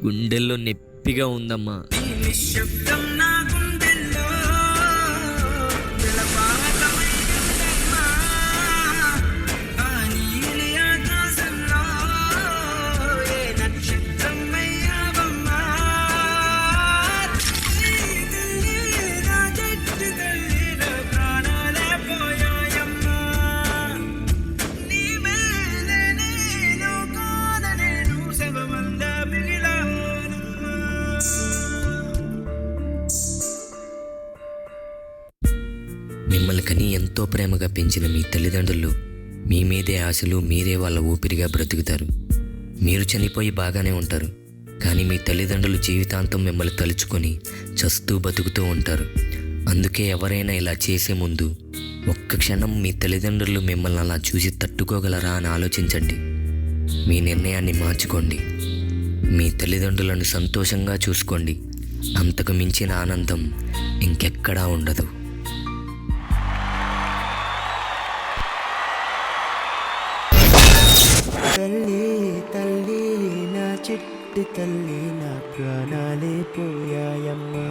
A: గుండెల్లో నొప్పిగా ఉందమ్మా.
J: మిమ్మల్ని కని ఎంతో ప్రేమగా పెంచిన మీ తల్లిదండ్రులు మీ మీదే ఆశలు, మీరే వాళ్ళ ఊపిరిగా బ్రతుకుతారు. మీరు చనిపోయి బాగానే ఉంటారు, కానీ మీ తల్లిదండ్రులు జీవితాంతం మిమ్మల్ని తలుచుకొని చస్తూ బతుకుతూ ఉంటారు. అందుకే ఎవరైనా ఇలా చేసే ముందు ఒక్క క్షణం మీ తల్లిదండ్రులు మిమ్మల్ని అలా చూసి తట్టుకోగలరా అని ఆలోచించండి. మీ నిర్ణయాన్ని మార్చుకోండి. మీ తల్లిదండ్రులను సంతోషంగా చూసుకోండి. అంతకు మించిన ఆనందం ఇంకెక్కడా ఉండదు.
N: తల్లి తల్లి నా చిట్టి తల్లి నా ప్రాణాలే పోయాయమ్మా.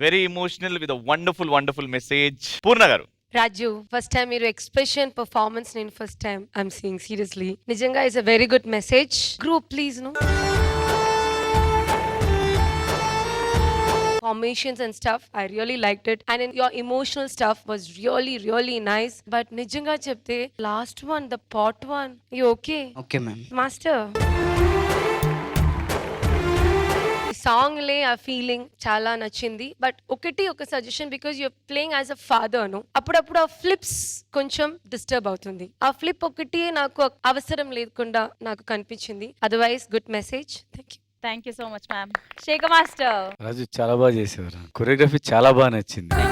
P: Very emotional with wonderful message. Purna గారు,
H: రాజు, ఫస్ట్ టైం మీరు ఎక్స్ప్రెషన్ పర్ఫార్మెన్స్ నేను first time I'm seeing seriously. నిజంగా is a very good message. Group please no formations and stuff. I really liked it, and your emotional stuff was really nice. But nijanga chepte last one, the pot one, you okay?
N: Okay ma'am.
H: Master, song లే ఆ feeling చాలా నచ్చింది. But ఒకటి ఒక suggestion, because you are playing as a father ను, అప్పుడప్పుడు ఆ flips కొంచెం డిస్టర్బ్ అవుతుంది. ఆ ఫ్లిప్ ఒకటి నాకు అవసరం లేకుండా నాకు కనిపించింది. Otherwise good message.
C: Thank you so much ma'am. Shekhar master,
F: Raju చాలా బాగా చేసేవారు. కొరియోగ్రఫీ చాలా బాగా నచ్చింది.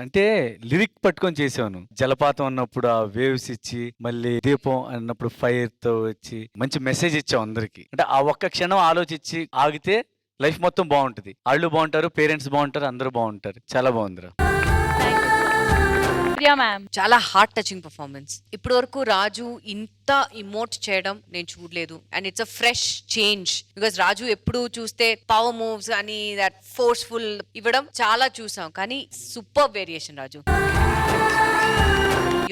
F: అంటే లిరిక్ పట్టుకొని చేసాను. జలపాతం అన్నప్పుడు ఆ వేవ్స్ ఇచ్చి, మళ్ళీ దీపం అన్నప్పుడు ఫైర్ తో వచ్చి మంచి మెసేజ్ ఇచ్చాం అందరికి. అంటే ఆ ఒక్క క్షణం ఆలోచించి ఆగితే లైఫ్ మొత్తం బాగుంటది. వాళ్ళు బాగుంటారు, పేరెంట్స్ బాగుంటారు, అందరూ బాగుంటారు. చాలా బాగుందిరా.
D: చాలా హార్ట్ టచింగ్ పర్ఫార్మెన్స్. ఇప్పటి వరకు రాజు ఇంత ఇమోట్ చేయడం నేను చూడలేదు, and it's a fresh change. Because Raju ఎప్పుడు చూస్తే పవర్ మూవ్స్ అని దట్ ఫోర్స్ఫుల్ ఇవ్వడం చాలా చూసాం, కానీ super variation Raju.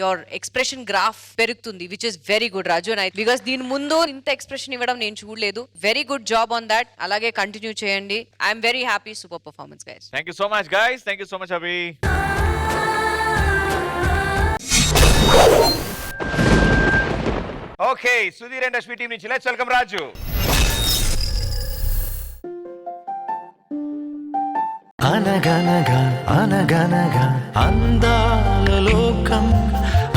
D: Your expression graph పెరుగుతుంది, which is very good Raju. Because దీని ముందు ఇంత ఎక్స్ప్రెషన్ ఇవ్వడం నేను చూడలేదు. Very good job on that. అలాగే కంటిన్యూ చేయండి. I'm very happy. Super performance guys.
P: Thank you so much guys. Thank you so much Abhi. Okay, Sudheer and Rashmi team నుంచి లెట్స్ వెల్కమ్ రాజు.
N: అనగనగా అనగనగా అందాల లోకం,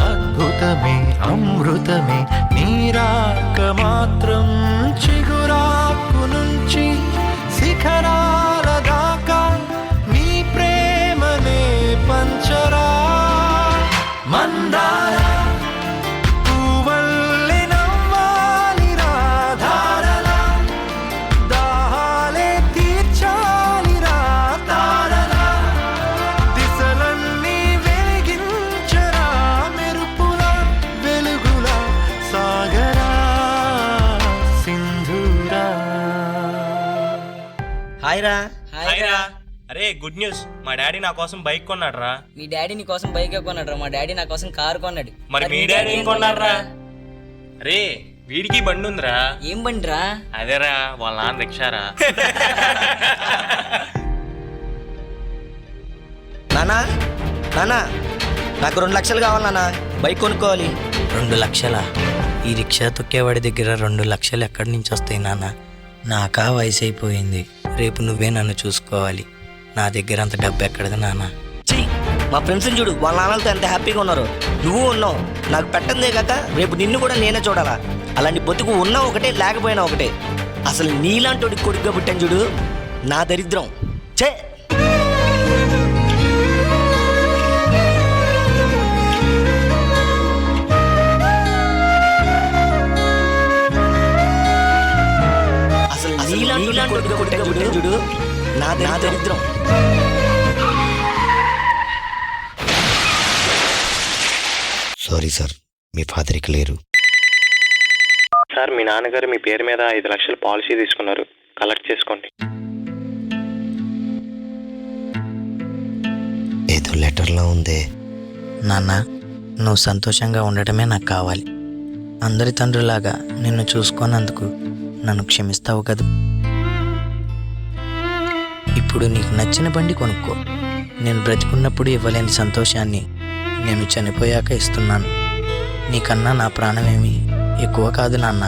N: అద్భుతమే అమృతమే, నీరాక మాత్రం చిగురాకు నుంచి శిఖరాల దాకా నీ ప్రేమనే పంచరా. మందార పువ్వల్లే నవ్వాలి రాధారల, దాహాలే తీర్చాలి రాతారల, దిశలన్నీ వెలిగించరా మెరుపుల వెలుగుల సాగరా సింధూరా.
J: హాయ్ రా.
Q: హాయ్ రా. అరే గుడ్ న్యూస్, మా డాడీ నా కోసం బైక్ కొన్నాడు రా.
J: మీ డాడీ నీ కోసం బైక్ కొన్నాడు రా. మా డాడీ నా కోసం కారు కొన్నాడు.
Q: మరి మీ డాడీ ఏం కొన్నాడు రా? అరే వీడికి బండి ఉందిరా.
J: ఏం బండి రా?
Q: అదేరా వాళ్ళ నాన్న రిక్షారా.
J: నానా నానా, నాకు 2 లక్షలు కావాలి నాన్న, బైక్ కొనుక్కోవాలి. 2 లక్షలా? ఈ రిక్షా తొక్కేవాడి దగ్గర 2 లక్షలు ఎక్కడి నుంచి వస్తాయి నాన్న? నాకా వయసు అయిపోయింది. రేపు నువ్వే నన్ను చూసుకోవాలి. నా దగ్గర అంత డబ్బు ఎక్కడది నాన్న? మా ఫ్రెండ్స్ని చూడు, వాళ్ళ నాన్నలతో ఎంత హ్యాపీగా ఉన్నారు. నువ్వు ఉన్నావు. నాకు పెట్టందే కాక రేపు నిన్ను కూడా నేనే చూడాలా. అలాంటి బతుకు ఉన్నా ఒకటే, లేకపోయినా ఒకటే. అసలు నీలాంటి కొడుకుగా పుట్టాను చూడు, నా దరిద్రం. చే అసలు నీలాంటి కొడుకుగా పుట్టాను చూడు, నా దరిద్రం. సారీ సార్, మీ ఫాదర్ ఇక లేరు.
Q: సార్ మీ నాన్నగారు మీ పేరు మీద 5 లక్షలు పాలసీ తీసుకున్నారు, కలెక్ట్ చేసుకోండి.
J: ఏదో లెటర్లో ఉందే. నాన్న, నువ్వు సంతోషంగా ఉండటమే నాకు కావాలి. అందరి తండ్రులాగా నిన్ను చూసుకున్నందుకు నన్ను క్షమిస్తావు కదా. ఇప్పుడు నీకు నచ్చిన బండి కొనుక్కో. నేను బ్రతికున్నప్పుడు ఇవ్వలేని సంతోషాన్ని నేను చనిపోయాక ఇస్తున్నాను. నీకన్నా నా ప్రాణమేమి ఎక్కువ కాదు నాన్న.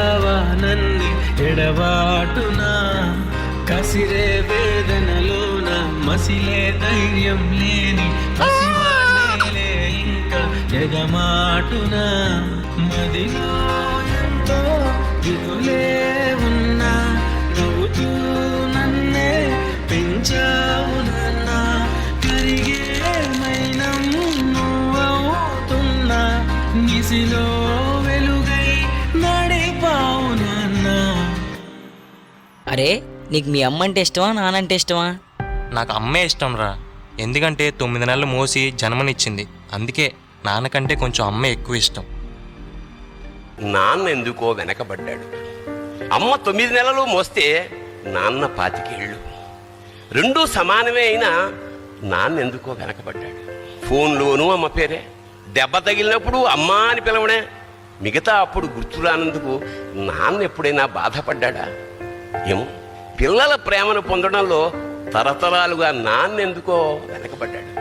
N: చేశావా నన్ని ఎడబాటునా కసిరే వేదనలోన మసిలే ధైర్యం లేని పసివాణేలే ఇంకా ఎగమాటునా మదిలో ఎంతో దిగులే ఉన్నా నవ్వుతూ నన్నే పెంచావు నాన్న కరిగే మైనం నువ్వవుతున్నా నిసిలో వెలుగై నడిపావు నాన్న.
J: అరే నీకు మీ అమ్మ అంటే ఇష్టమా నానంటే ఇష్టమా?
Q: నాకు అమ్మే ఇష్టం రా. ఎందుకంటే 9 నెలలు మోసి జన్మనిచ్చింది. అందుకే నాన్నకంటే కొంచెం అమ్మే ఎక్కువ ఇష్టం.
R: నాన్న ఎందుకో వెనకబడ్డాడు. అమ్మ 9 నెలలు మోస్తే నాన్న 25 ఏళ్ళు. రెండూ సమానమే అయినా నాన్న ఎందుకో వెనకబడ్డాడు. ఫోన్లోనూ అమ్మ పేరే, దెబ్బ తగిలినప్పుడు అమ్మ అని పిలవడే. మిగతా అప్పుడు గుర్తురానందుకు నాన్న ఎప్పుడైనా బాధపడ్డా? ఏమో, పిల్లల ప్రేమను పొందడంలో తరతరాలుగా నాన్నెందుకో వెనకబడ్డాడు.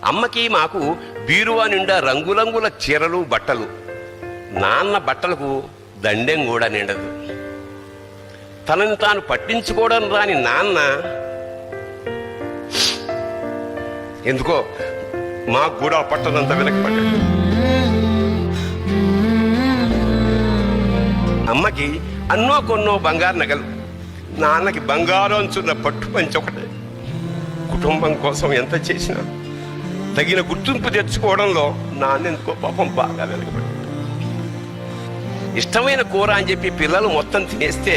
R: అమ్మకి మాకు బీరువా నిండా రంగురంగుల చీరలు బట్టలు. నాన్న బట్టలకు దండెం కూడా నిండదు. తనని తాను పట్టించుకోవడం రాని నాన్న ఎందుకో మాకు కూడా పట్టదంతా వెనకబడ్డాడు. అమ్మకి అన్నో కొన్నో బంగారు నగలు, నాన్నకి బంగారం అంచున్న పట్టు పంచి ఒకటే. కుటుంబం కోసం ఎంత చేసినా తగిన గుర్తింపు తెచ్చుకోవడంలో నాన్నెందుకో పాపం బాగా వెనకబడ్డాడు. ఇష్టమైన కూర అని చెప్పి పిల్లలు మొత్తం తినేస్తే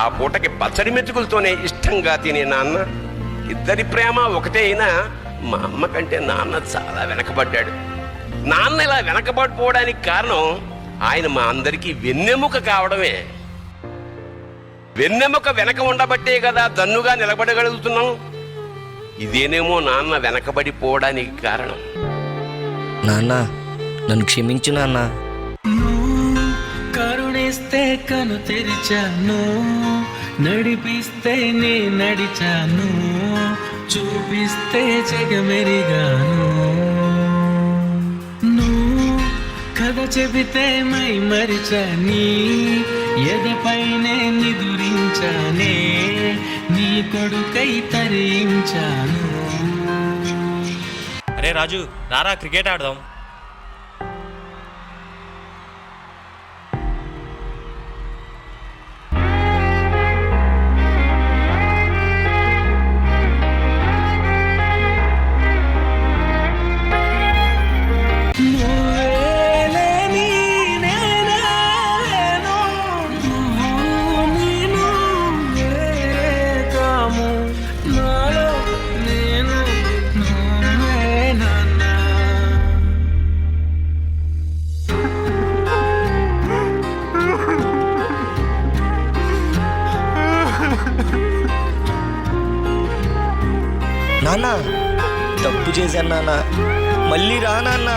R: ఆ పూటకి పచ్చడి మెతుకులతోనే ఇష్టంగా తినే నాన్న. ఇద్దరి ప్రేమ ఒకటే అయినా మా అమ్మ కంటే నాన్న చాలా వెనకబడ్డాడు. నాన్న ఇలా వెనకబడిపోవడానికి కారణం ఆయన మా అందరికీ వెన్నెముక కావడమే. వెన్నెముక వెనక ఉండబట్టే కదా దన్నుగా నిలబడగలుగుతున్నాం. ఇదేనేమో నాన్న వెనకబడిపోవడానికి కారణం.
J: నాన్న నన్ను క్షమించు నాన్న.
N: కరుణిస్తే కను తెరిచాను, నడిపిస్తే నే నడిచాను, చూపిస్తే జగమెరిగాను. నువ్వు కథ చెబితే మై మరిచాని, ఎదపైనే నిదురించానే, నీ కొడుకై తరించాను.
Q: అరే రాజు, రారా క్రికెట్ ఆడదాం.
J: నాన్న తప్పు చేశాను నాన్న, మళ్ళీ రా నాన్న.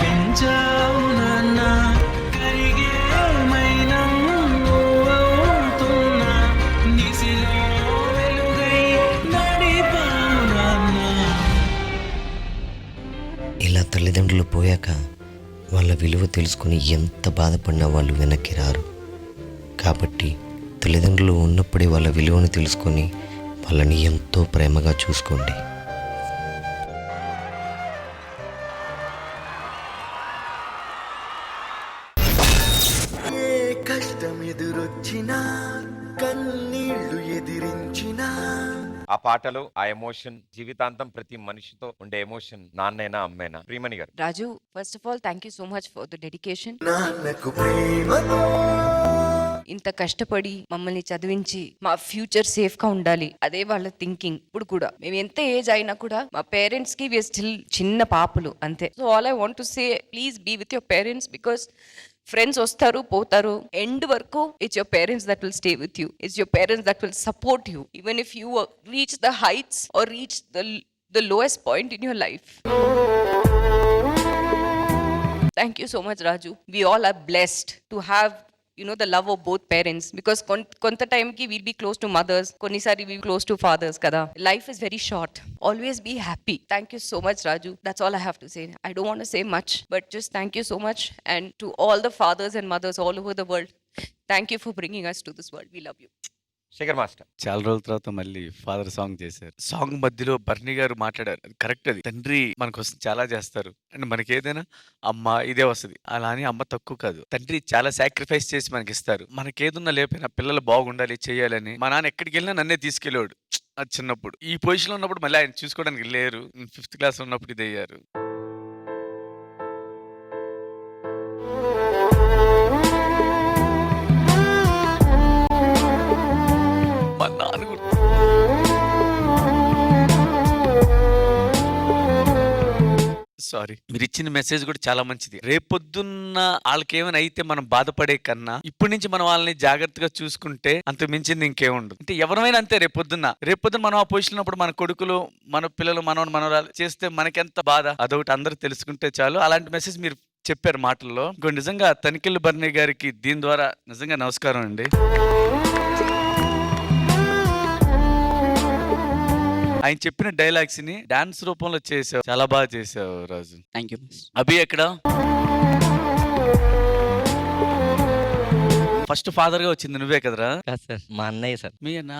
N: పెంచావు నాన్న కరిగే మైనం అవుతున్నా, నిసిలో వెలుగై నడిపావు నాన్న.
J: ఇలా తల్లిదండ్రులు పోయాక వాళ్ళ విలువ తెలుసుకుని ఎంత బాధపడినా వాళ్ళు వెనక్కి రారు. కాబట్టి తల్లిదండ్రులు ఉన్నప్పుడే వాళ్ళ విలువను తెలుసుకొని వాళ్ళని ఎంతో ప్రేమగా చూసుకోండి.
N: ఏ కష్టం ఎదురొచ్చినా, కన్నీళ్లు ఎదిరించినా,
B: ఆ పాటలు, ఆ ఎమోషన్ జీవితాంతం ప్రతి మనిషితో ఉండే ఎమోషన్ నాన్నైనా అమ్మేనా? ప్రియమణి గారు.
D: Raju, first of all thank you so much for the dedication.
N: Nannaku Prematho
D: ఇంత కష్టపడి మమ్మల్ని చదివించి మా ఫ్యూచర్ సేఫ్ గా ఉండాలి, అదే వాళ్ళ థింకింగ్. ఇప్పుడు కూడా మేము ఎంత ఏజ్ అయినా కూడా మా పేరెంట్స్ కి వి స్టిల్ చిన్న పాపలు అంతే. So all I want to say, please be with your parents, because friends వస్తారు పోతారు, ఎండ్ వరకు it's your parents that will stay with you. It's your parents that will support you even if you reach the heights or reach the lowest point in your life. Thank you so much, Raju. We all are blessed to have the love of both parents, because కొంత టైంకి we'll be close to mothers, కొన్నిసారి we'll be close to fathers కదా. Life is very short. Always be happy. Thank you so much, Raju. That's all I have to say. I don't want to say much, but just thank you so much. And to all the fathers and mothers all over the world, thank you for bringing us to this world. We love you.
B: Shekhar master.
F: చాలా రోజుల తర్వాత మళ్ళీ father song చేశారు. Song మధ్యలో బర్నీ గారు మాట్లాడారు, అది correct. అది తండ్రి మన కోసం చాలా చేస్తారు అండ్ మనకి ఏదైనా అమ్మ ఇదే వస్తుంది అలా అని అమ్మ తక్కువ కాదు. తండ్రి చాలా సాక్రిఫైస్ చేసి మనకి ఇస్తారు. మనకి ఏదున్నా లేకపోయినా పిల్లలు బాగుండాలి చేయాలని మా నాన్న ఎక్కడికి వెళ్ళినా నన్నే తీసుకెళ్ళాడు. అది చిన్నప్పుడు. ఈ పొజిషన్ లో ఉన్నప్పుడు మళ్ళీ ఆయన చూసుకోవడానికి లేరు. 5th క్లాస్ ఉన్నప్పుడు ఇది అయ్యారు. సారీ, మీరు ఇచ్చిన మెసేజ్ కూడా చాలా మంచిది. రేపొద్దున్న వాళ్ళకి ఏమైనా అయితే మనం బాధపడే కన్నా ఇప్పటి నుంచి మనం వాళ్ళని జాగ్రత్తగా చూసుకుంటే అంత మించింది ఇంకేముండదు. అంటే ఎవరైనా అంతే. రేపొద్దున్న మనం ఆ పొజిషన్ ఉన్నప్పుడు మన కొడుకులు, మన పిల్లలు, మనవరాలు చేస్తే మనకెంత బాధ అదొకటి అందరూ తెలుసుకుంటే చాలు. అలాంటి మెసేజ్ మీరు చెప్పారు మాటల్లో. ఇంకో నిజంగా తనికెళ్ళ బర్నీ గారికి దీని ద్వారా నిజంగా నమస్కారం అండి. ఆయన చెప్పిన డైలాగ్స్ ని డాన్స్ రూపంలో చేసావు, చాలా బాగా చేసావు రాజు.
J: Thank you.
F: అభి ఎక్కడ? ఫస్ట్ ఫాదర్ గా వచ్చింది నువ్వే కదరా?
Q: సార్ మా అన్నయ్య సార్.
F: మీ అన్న?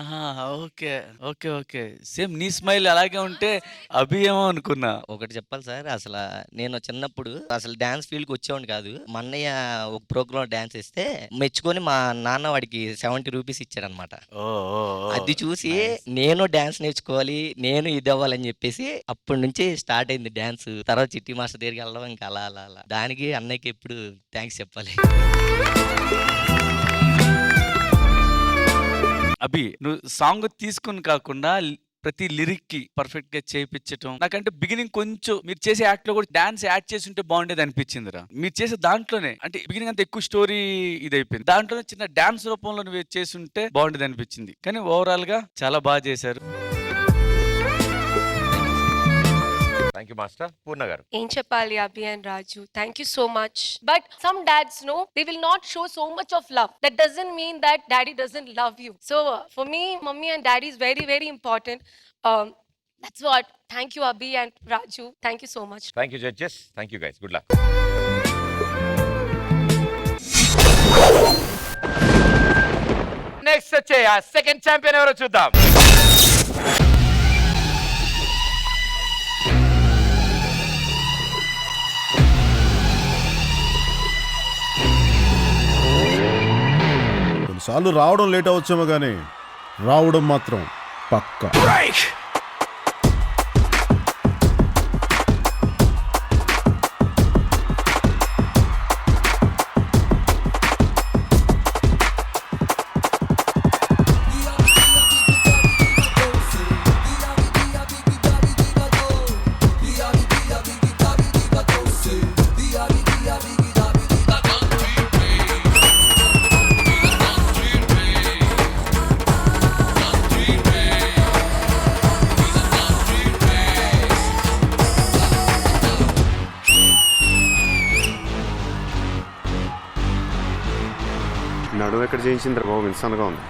F: Okay okay okay. సేమ్ నీ స్మైల్ అలాగే ఉంటే అభి ఏమో అనుకున్నా.
Q: ఒకటి చెప్పాలి సార్, అసలు నేను చిన్నప్పుడు అసలు డాన్స్ ఫీల్డ్ కి వచ్చేవాడిని కాదు. మా అన్నయ్య ఒక ప్రోగ్రామ్ డాన్స్ ఇస్తే మెచ్చుకొని మా నాన్న వాడికి 70 రూపీస్ ఇచ్చారనమాట. అది చూసి నేను డాన్స్ నేర్చుకోవాలి, నేను ఇది అవ్వాలని చెప్పేసి అప్పటి నుంచి స్టార్ట్ అయింది డాన్స్. తర్వాత చిట్టి మాస్టర్ దగ్గరికి వెళ్ళడం ఇంకా అలా అలా అలా. దానికి అన్నయ్యకి ఎప్పుడు థ్యాంక్స్ చెప్పాలి.
F: అభి, నువ్వు సాంగ్ తీసుకుని కాకుండా ప్రతి లిరిక్ కి పర్ఫెక్ట్ గా చేయించడం, నాకంటే బిగినింగ్ కొంచెం మీరు చేసే యాక్ట్ లో కూడా డాన్స్ యాడ్ చేసి ఉంటే బాగుండేది అనిపించిందిరా. మీరు చేసే దాంట్లోనే అంటే బిగినింగ్ అంతా ఎక్కువ స్టోరీ ఇది అయిపోయింది, దాంట్లోనే చిన్న డాన్స్ రూపంలో నువ్వు చేసి ఉంటే బాగుండేది అనిపించింది. కానీ ఓవరాల్ గా చాలా బాగా చేశారు.
B: Thank you master. పూర్ణ గారు.
H: ఏం చెప్పాలి Abhi and Raju, thank you so much. But some dads know they will not show so much of love. That doesn't mean that daddy doesn't love you. So for me mummy and daddy is very very important. That's what. Thank you Abhi and Raju. Thank you so much.
B: Thank you judges. Thank you guys. Good luck. Next వచ్చే ఆ second champion ఎవరో చూద్దాం.
S: కొన్నిసార్లు రావడం late అవచ్చేమో కానీ రావడం మాత్రం పక్కా.
T: నడువు ఎక్కడ చేయించింది బాబు, ఇన్సాన్గా ఉంది.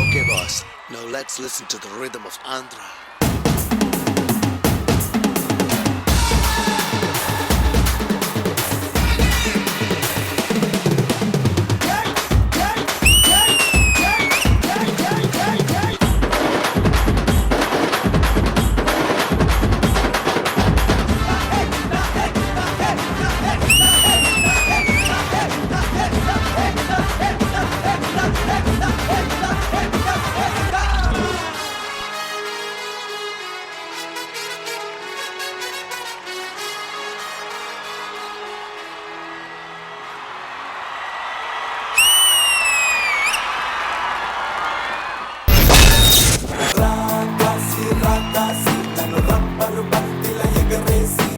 N: Okay boss, now let's listen to the rhythm of Andhra.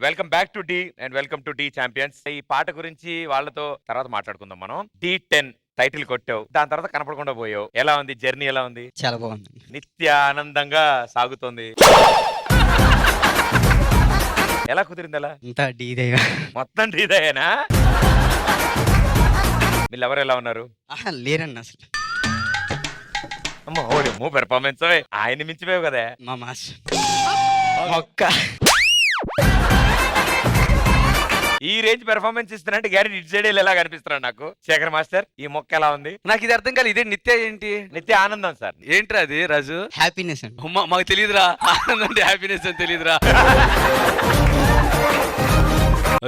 B: Welcome back to the and welcome to the champions. ఈ పాట గురించి వాళ్ళతో తర్వాత మాట్లాడుకుందాం మనం. D10 టైటిల్ కొట్టావు, దాని తర్వాత కనపడకుండా పోయావు. ఎలా ఉంది జర్నీ? ఎలా ఉంది?
J: చాలా బాగుంది.
B: నిత్య ఆనందంగా సాగుతోంది. ఎలా కుదిరింది? అలా మొత్తం డీదయ్యనా? వీళ్ళెవరు ఎలా ఉన్నారు?
J: లేరన్న అసలు.
B: అమ్మ ఓడేమో పెర్ఫార్మెన్స్ ఆయన మించిపోయావు కదా
J: మా మాస్టర్ మొక్క.
B: ఈ రేంజ్ పెర్ఫార్మెన్స్ ఇస్తున్నట్టు గ్యారెంటీ ఇటు సైడ్ ఎలా కనిపిస్తున్నాడు నాకు. శేఖర్ మాస్టర్, ఈ మొక్క ఎలా ఉంది?
F: నాకు ఇది అర్థం కాదు. ఇదే నిత్య ఏంటి?
B: నిత్య ఆనందం సార్.
F: ఏంట్రా అది రాజు?
J: హ్యాపీనెస్ అండి.
F: మాకు తెలియదురా. ఆనందం అంటే హ్యాపీనెస్ అని తెలియదురా.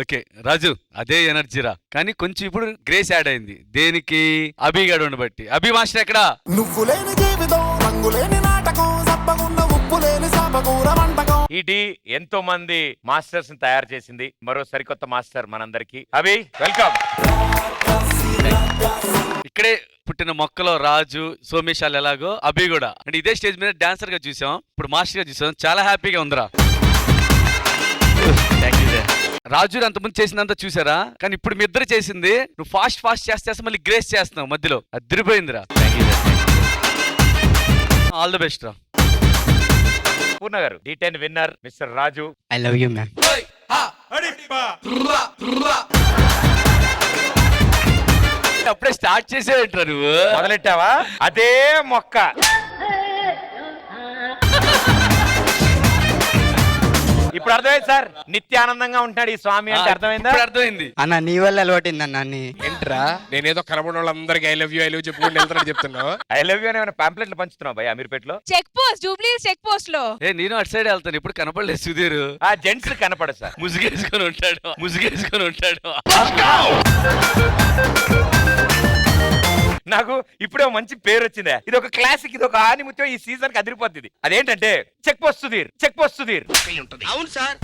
F: ఓకే రాజు, అదే ఎనర్జీరా. కానీ కొంచెం ఇప్పుడు గ్రేస్ యాడ్ అయింది. దేనికి? అభిగాడు బట్టి. అభి మాస్టర్ ఎక్కడా?
K: నువ్వు లేని జీవితం, రంగు లేని నాటకం, సప్పగున్న ఉప్పు లేని సాపకూర వంటకం.
B: ఇది ఎంతో మంది మాస్టర్స్ ని తయారు చేసింది. మరో సరికొత్త మాస్టర్ మనందరికి. అభి వెల్కమ్.
F: ఇక్కడే పుట్టిన మొక్కలో రాజు, సోమేశాలు ఎలాగో అభి కూడా. అంటే ఇదే స్టేజ్ మీద డాన్సర్ గా చూసాం, ఇప్పుడు మాస్టర్ గా చూసాం. చాలా హ్యాపీగా ఉందిరా. రాజు అంతకుముందు చేసినంత చూసారా, కానీ ఇప్పుడు మీ ఇద్దరు చేసింది నువ్వు ఫాస్ట్ చేస్తే మళ్ళీ గ్రేస్ చేస్తున్నావు మధ్యలో. అదిరిపోయిందిరా. ఆల్ ది బెస్ట్ రా.
B: పూర్ణ గారు, D10 winner mister Raju.
J: I love you ma'am.
F: అప్పుడే స్టార్ట్ చేసేవేంట్రా నువ్వు?
B: మొదలెట్టావా? అదే మొక్క. ఇప్పుడు అర్థమైంది సార్, నిత్యానందంగా ఉంటాడు ఈ స్వామి అంటే. అర్థమైందా?
F: అర్థమైంది
J: అన్న, నీ వల్ల అలవాటైంది అన్న.
O: ఏంట్రా నేనేదో కనబడిన వాళ్ళందరికీ ఐ లవ్ యూ చెప్పుకుంటూ వెళ్తానని చెప్తున్నావు.
B: ఐ లవ్ యూ అని పాంప్లెట్లు పంచుతున్నావు భయ్ అమీర్పేటలో.
E: Check post, Jubilee check post లో.
F: నేను అటు సైడ్ వెళ్తాను. ఇప్పుడు కనపడలేదు సుధీర్.
B: ఆ జెంట్స్ కనపడదు సార్.
F: ముసుగేసుకొని ఉంటాడు.
B: నాకు ఇప్పుడే మంచి పేరు వచ్చిందే. ఇది ఒక క్లాసిక్, ఇది ఒక ఆనిముత్యం. ఈ సీజన్ కి అదిరిపోతుంది. అదేంటంటే చెక్ పోస్ట్ సుధీర్.
R: అవును సార్.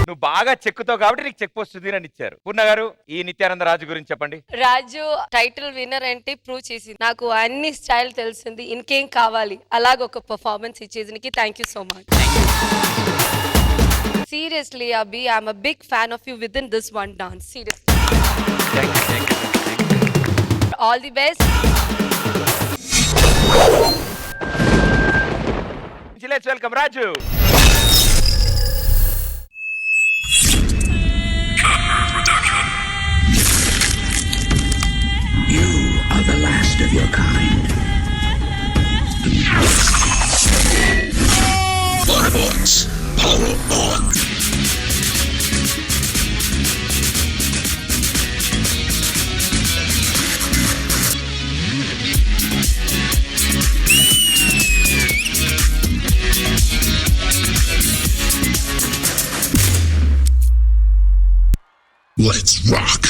B: నువ్వు బాగా చెక్కుతావు కాబట్టి నీకు చెక్ పోస్ట్ సుధీర్ అని ఇచ్చారు. పూర్ణ గారు, ఈ నిత్యానంద రాజు గురించి చెప్పండి.
H: రాజు టైటిల్ విన్నర్ అంటే ప్రూవ్ చేసింది. నాకు అన్ని స్టైల్ తెలిసింది. ఇంకేం కావాలి? అలాగ ఒక పర్ఫార్మెన్స్ ఇచ్చేదానికి thank you so much. Seriously, Abhi, I'm a big fan of you within this one dance. Seriously.
F: Thank you.
H: All the best.
B: Let's welcome Raju.
K: You are the last of your kind. Autobots, power on. Let's rock.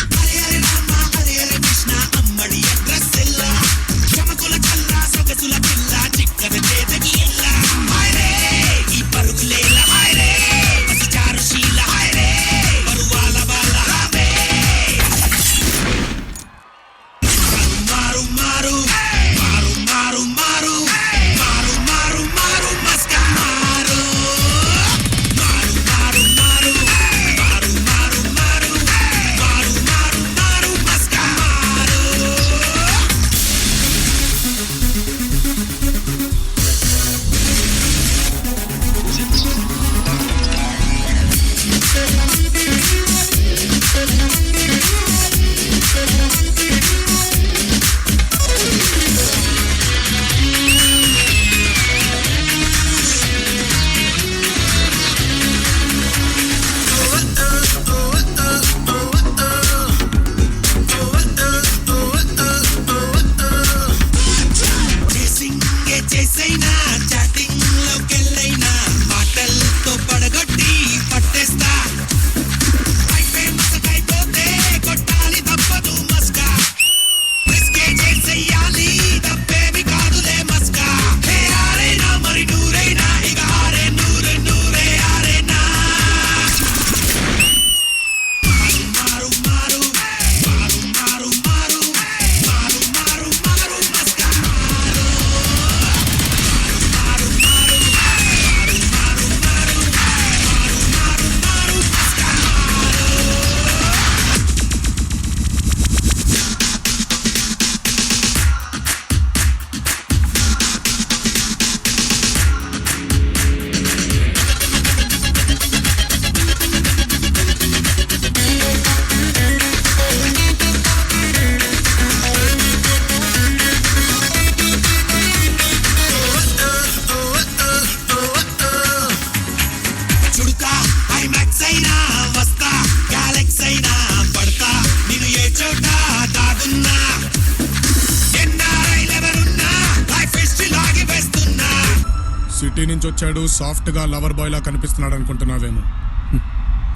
U: City నుంచి వచ్చాడు soft గా lover boy లా కనిపిస్తున్నాడు అనుకుంటున్నావేమో.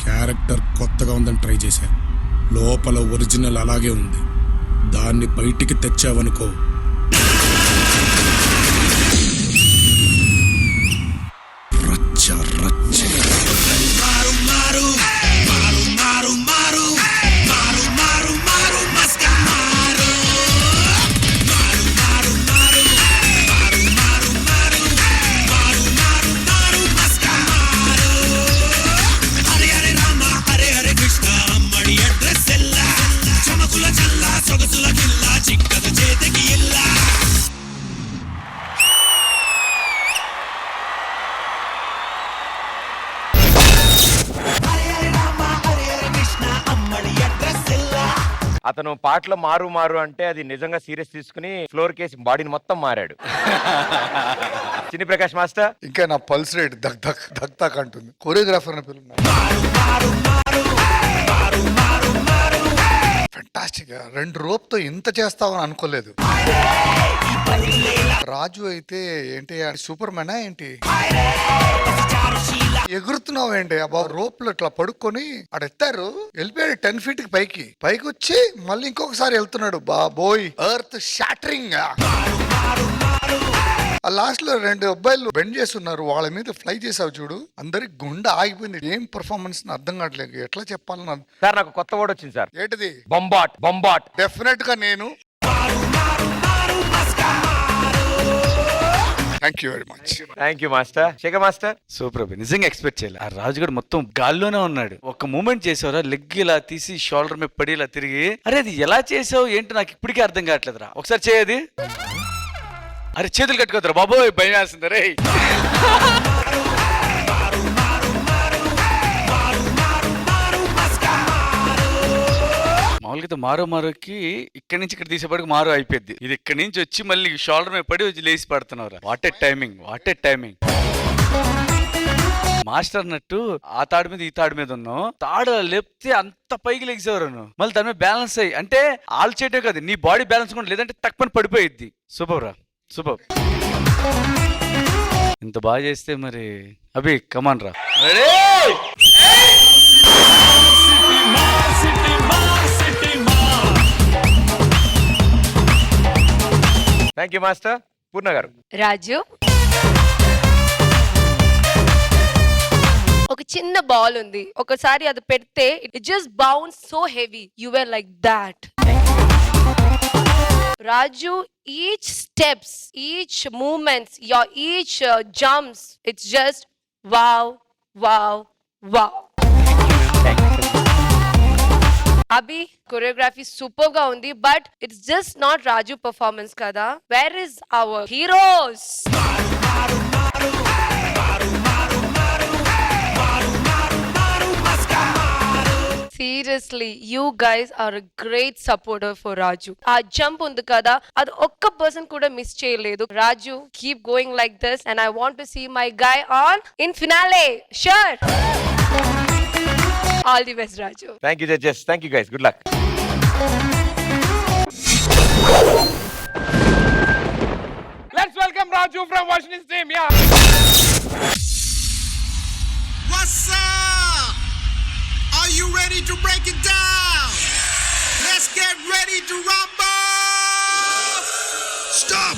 U: Character కొత్తగా ఉందని try చేశా. లోపల original అలాగే ఉంది. దాన్ని బయటికి తెచ్చావనుకో, రచ్చ రచ్చ.
B: అతను పాటలో మారు మారు అంటే అది నిజంగా సీరియస్ తీసుకుని ఫ్లోర్ కేసి బాడీని మొత్తం మారాడు. చిన్ని ప్రకాష్ మాస్టర్
L: ఇంకా నా పల్స్ రేట్ దక్ దక్ దక్ దక్ అంటుంది. Choreographer fantastic. 2 రోప్ తో ఇంత చేస్తావని అనుకోలేదు. రాజు అయితే ఏంటి సూపర్ మ్యానా ఏంటి, ఎగురుతున్నావు ఏంటి? అబ్బా రోప్ లో ఇట్లా పడుకొని అడెత్తారు, వెళ్ళిపోయాడు 10 feet పైకి వచ్చి మళ్ళీ ఇంకొకసారి వెళ్తున్నాడు. బాబోయ్, ఎర్త్ షాటరింగ్. ఆ లాస్ట్ లో 2 అబ్బాయిలు బెండ్ చేస్తున్నారు, వాళ్ళ మీద ఫ్లై చేసావు చూడు, అందరికి గుండె ఆగిపోయింది. ఏం పర్ఫార్మెన్స్ అర్థం కావట్లేదు, ఎట్లా చెప్పాలని.
B: సార్ నాకు కొత్త వర్డ్ వచ్చింది సార్.
L: ఏంటిది?
B: బొంబాట్.
L: డెఫినెట్ గా నేను. Thank you very much.
B: Thank you master. Shekhar master
F: super. నిజంగా ఎక్స్పెక్ట్ చేయాలి. ఆ రాజుగాడు మొత్తం గాల్లోనే ఉన్నాడు. ఒక మూమెంట్ చేసావురా, లెగ్ ఇలా తీసి షోల్డర్ మీద పడి ఇలా తిరిగి, అరే అది ఎలా చేసావు ఏంటి నాకు ఇప్పటికీ అర్థం కావట్లేదురా. ఒకసారి చేయది. అరే చేతులు కట్టుకోద్దురా బాబోయ్, భయం వేస్తుంది రే. మామూలుగా మారోకి ఇక్కడి నుంచి ఇక్కడ తీసేపటికి మారు అయిపోద్ది. ఇది ఇక్కడి నుంచి వచ్చి మళ్ళీ షోల్డర్ మీద పడి వచ్చి లేచి పడుతున్నారు. What a timing. మాస్టర్ అన్నట్టు ఆ తాడు మీద ఈ తాడు మీద ఉన్నావు, తాడు లేపితే అంత పైకి లెగిసేవారు. మళ్ళీ దాని మీద బ్యాలెన్స్ అయ్యి, అంటే ఆల్ చేయటం కాదు, నీ బాడీ బ్యాలెన్స్ కూడా లేదంటే తక్కువ పడిపోయిద్ది. సూపర్. ఇంత బాగా చేస్తే మరి అభి కమాన్ రా.
B: Thank you master. పూర్ణ గారు.
H: రాజు, ఒక చిన్న బాల్ ఉంది, ఒకసారి అది పెడితే it just bounce so heavy, you were like that. Raju, each steps, each movements, your each jumps, it's just wow. Abhi, choreography super ga undi, but it's just not Raju performance kada. Where is our heroes? Seriously, you guys are a great supporter for Raju. Aa jump undi kada, adu okka person kuda miss cheyaledu. Raju, keep going like this, and I want to see my guy on in finale. Sure. All the best, Raju.
B: Thank you judges. Thank you guys. Good luck.
O: Let's welcome Raju from Washington's team. Yeah.
K: What's up? Are you ready to break it down? Let's get ready to rumble! Stop!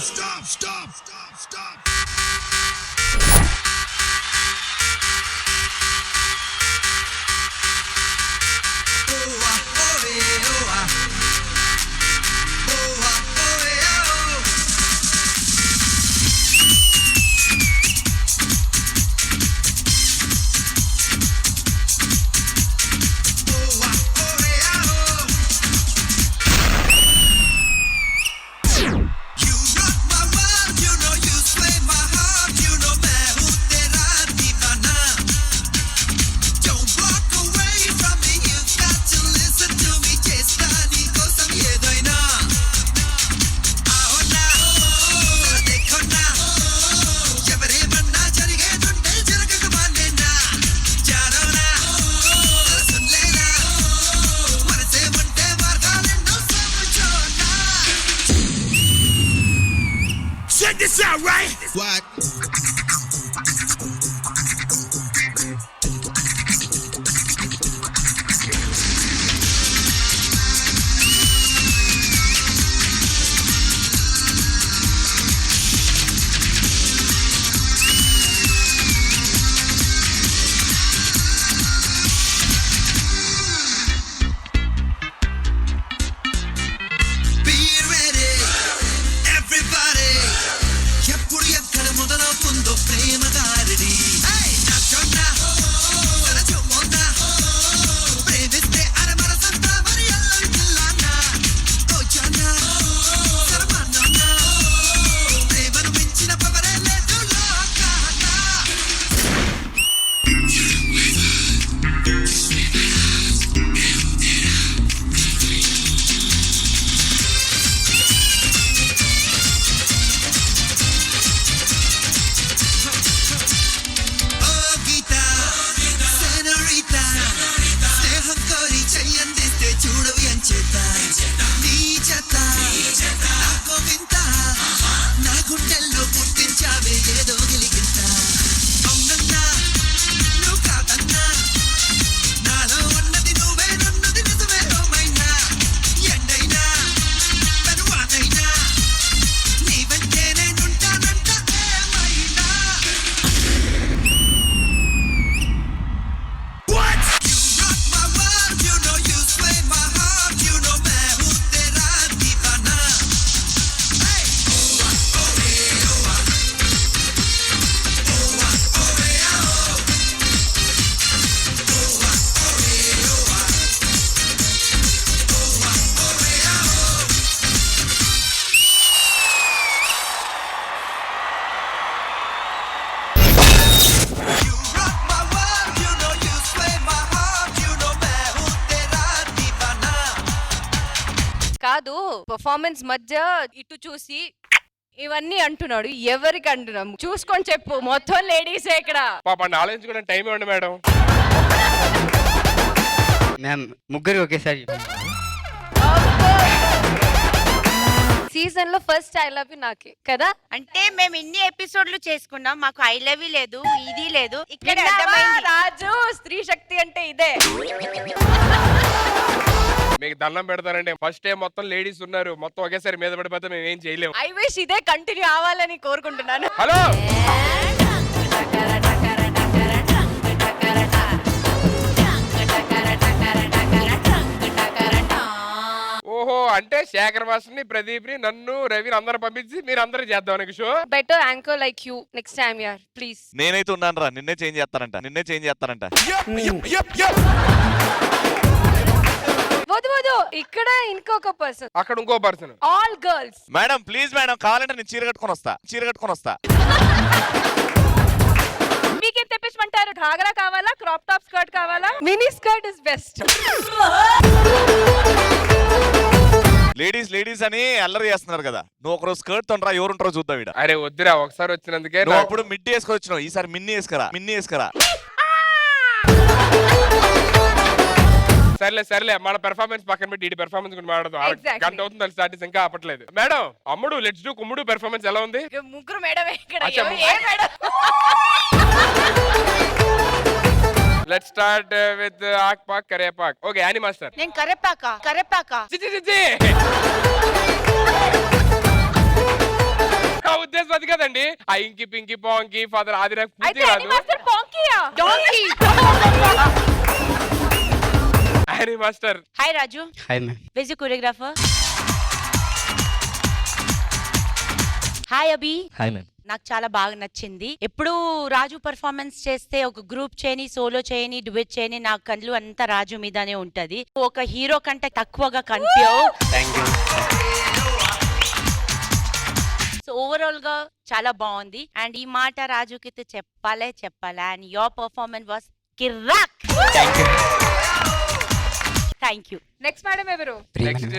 K: Check this out, right? What?
D: Performance మధ్య ఇటు చూసి ఇవన్నీ అంటున్నాడు. ఎవరికి అంటున్నాం? చూసుకొని చెప్పు. మొత్తం లేడీసే ఇక్కడ.
O: పాప ఆలోచించుకోవడానికి టైం ఇవ్వండి మేడం.
I: మ్యామ్ ముగ్గురు ఒకేసారి.
H: సీజన్ లో ఫస్ట్ ఐ లవ్ యూ నాకే కదా.
A: అంటే మేము ఇన్ని ఎపిసోడ్లు చేసుకున్నాం, మాకు ఐ లవ్ యూ లేదు, ఇది లేదు. ఇక్కడ
D: రాజు స్త్రీ శక్తి అంటే ఇదే.
O: మీకు దండం పెడతానండి. ఫస్ట్ టైం మొత్తం లేడీస్ ఉన్నారు, మొత్తం ఒకేసారి మీద పడిపోతే మేము ఏం చేయలేము.
D: ఐ విష్ ఇదే కంటిన్యూ అవ్వాలని కోరుకుంటున్నాను.
O: హలో ఓహో, అంటే శేఖర్ మాస్టర్ ని, ప్రదీప్ ని, నన్ను, రవిని అందరూ పంపించి మీరు అందరూ చేద్దాం show.
H: Better anchor like you next time యార్ ప్లీజ్.
P: నేనైతే ఉన్నాను రా, నిన్నే చేంజ్ చేస్తారంట.
H: వద్దు ఇక్కడ ఇంకొక పర్సన్,
O: అక్కడ ఇంకో person,
H: all girls.
P: Madam please madam, కావాలంటే నేను చీర కట్టుకొని వస్తా.
E: మీకేం తెప్పించమంటారు? ఘాగరా కావాలా, క్రాప్ టాప్ స్కర్ట్ కావాలా?
H: Mini skirt is best.
P: Ladies అని అల్లరి చేస్తున్నారు కదా, నువ్వు ఒకరోజు స్కర్ట్ తొండరా, ఎవరుంటారో చూద్దాం ఇడ.
O: అరే వద్దురా, ఒకసారి వచ్చినందుకే.
P: నువ్వు అప్పుడు మిడ్డీ వేసుకొచ్చినావు, ఈసారి మిన్నీ వేసుకరా.
O: సర్లే మన పెర్ఫార్మెన్స్ పక్కన పెట్టి ఈ పెర్ఫార్మెన్స్ గురించి మాట్లాడదాం. గంట అవుతుంది స్టార్ట్ ఇంకా ఆపట్లేదు. మేడం అమ్ముడు లెట్స్ డూ కుమ్ముడు పెర్ఫార్మెన్స్ ఎలా ఉంది?
D: ముగ్గురు మేడం ఇక్కడ.
O: లెట్స్ స్టార్ట్ విత్ ఆక్ పాక్ కరేపాక్. Okay Annie master.
A: నేను కరేపాక
O: ఆ ఉద్దేశం అది కదండి. ఆ ఇంకి పింకి పాంకి ఫాదర్ ఆదిరాక్ పూర్తి రాదు. Annie master.
A: Hi Raju.
I: Hi ma'am.
A: Veg choreographer. Hi Abhi.
Q: Hi ma'am.
A: నాకు చాలా బాగా నచ్చింది. ఎప్పుడు రాజు పర్ఫార్మెన్స్ చేస్తే ఒక గ్రూప్ చేయని, సోలో చేయని, డ్యూయెట్ చేయని, నా కళ్ళు అంతా రాజు మీదనే ఉంటది. ఒక హీరో కంటే తక్కువగా కనిపించవు. సో ఓవరాల్ గా చాలా బాగుంది. అండ్ ఈ మాట రాజుకి చెప్పాలా. అండ్ యువర్ పర్ఫార్మెన్స్ వాస్ కిరాక్. Thank you.
E: నెక్స్ట్ మేడం ఎవరు?
O: నెక్స్ట్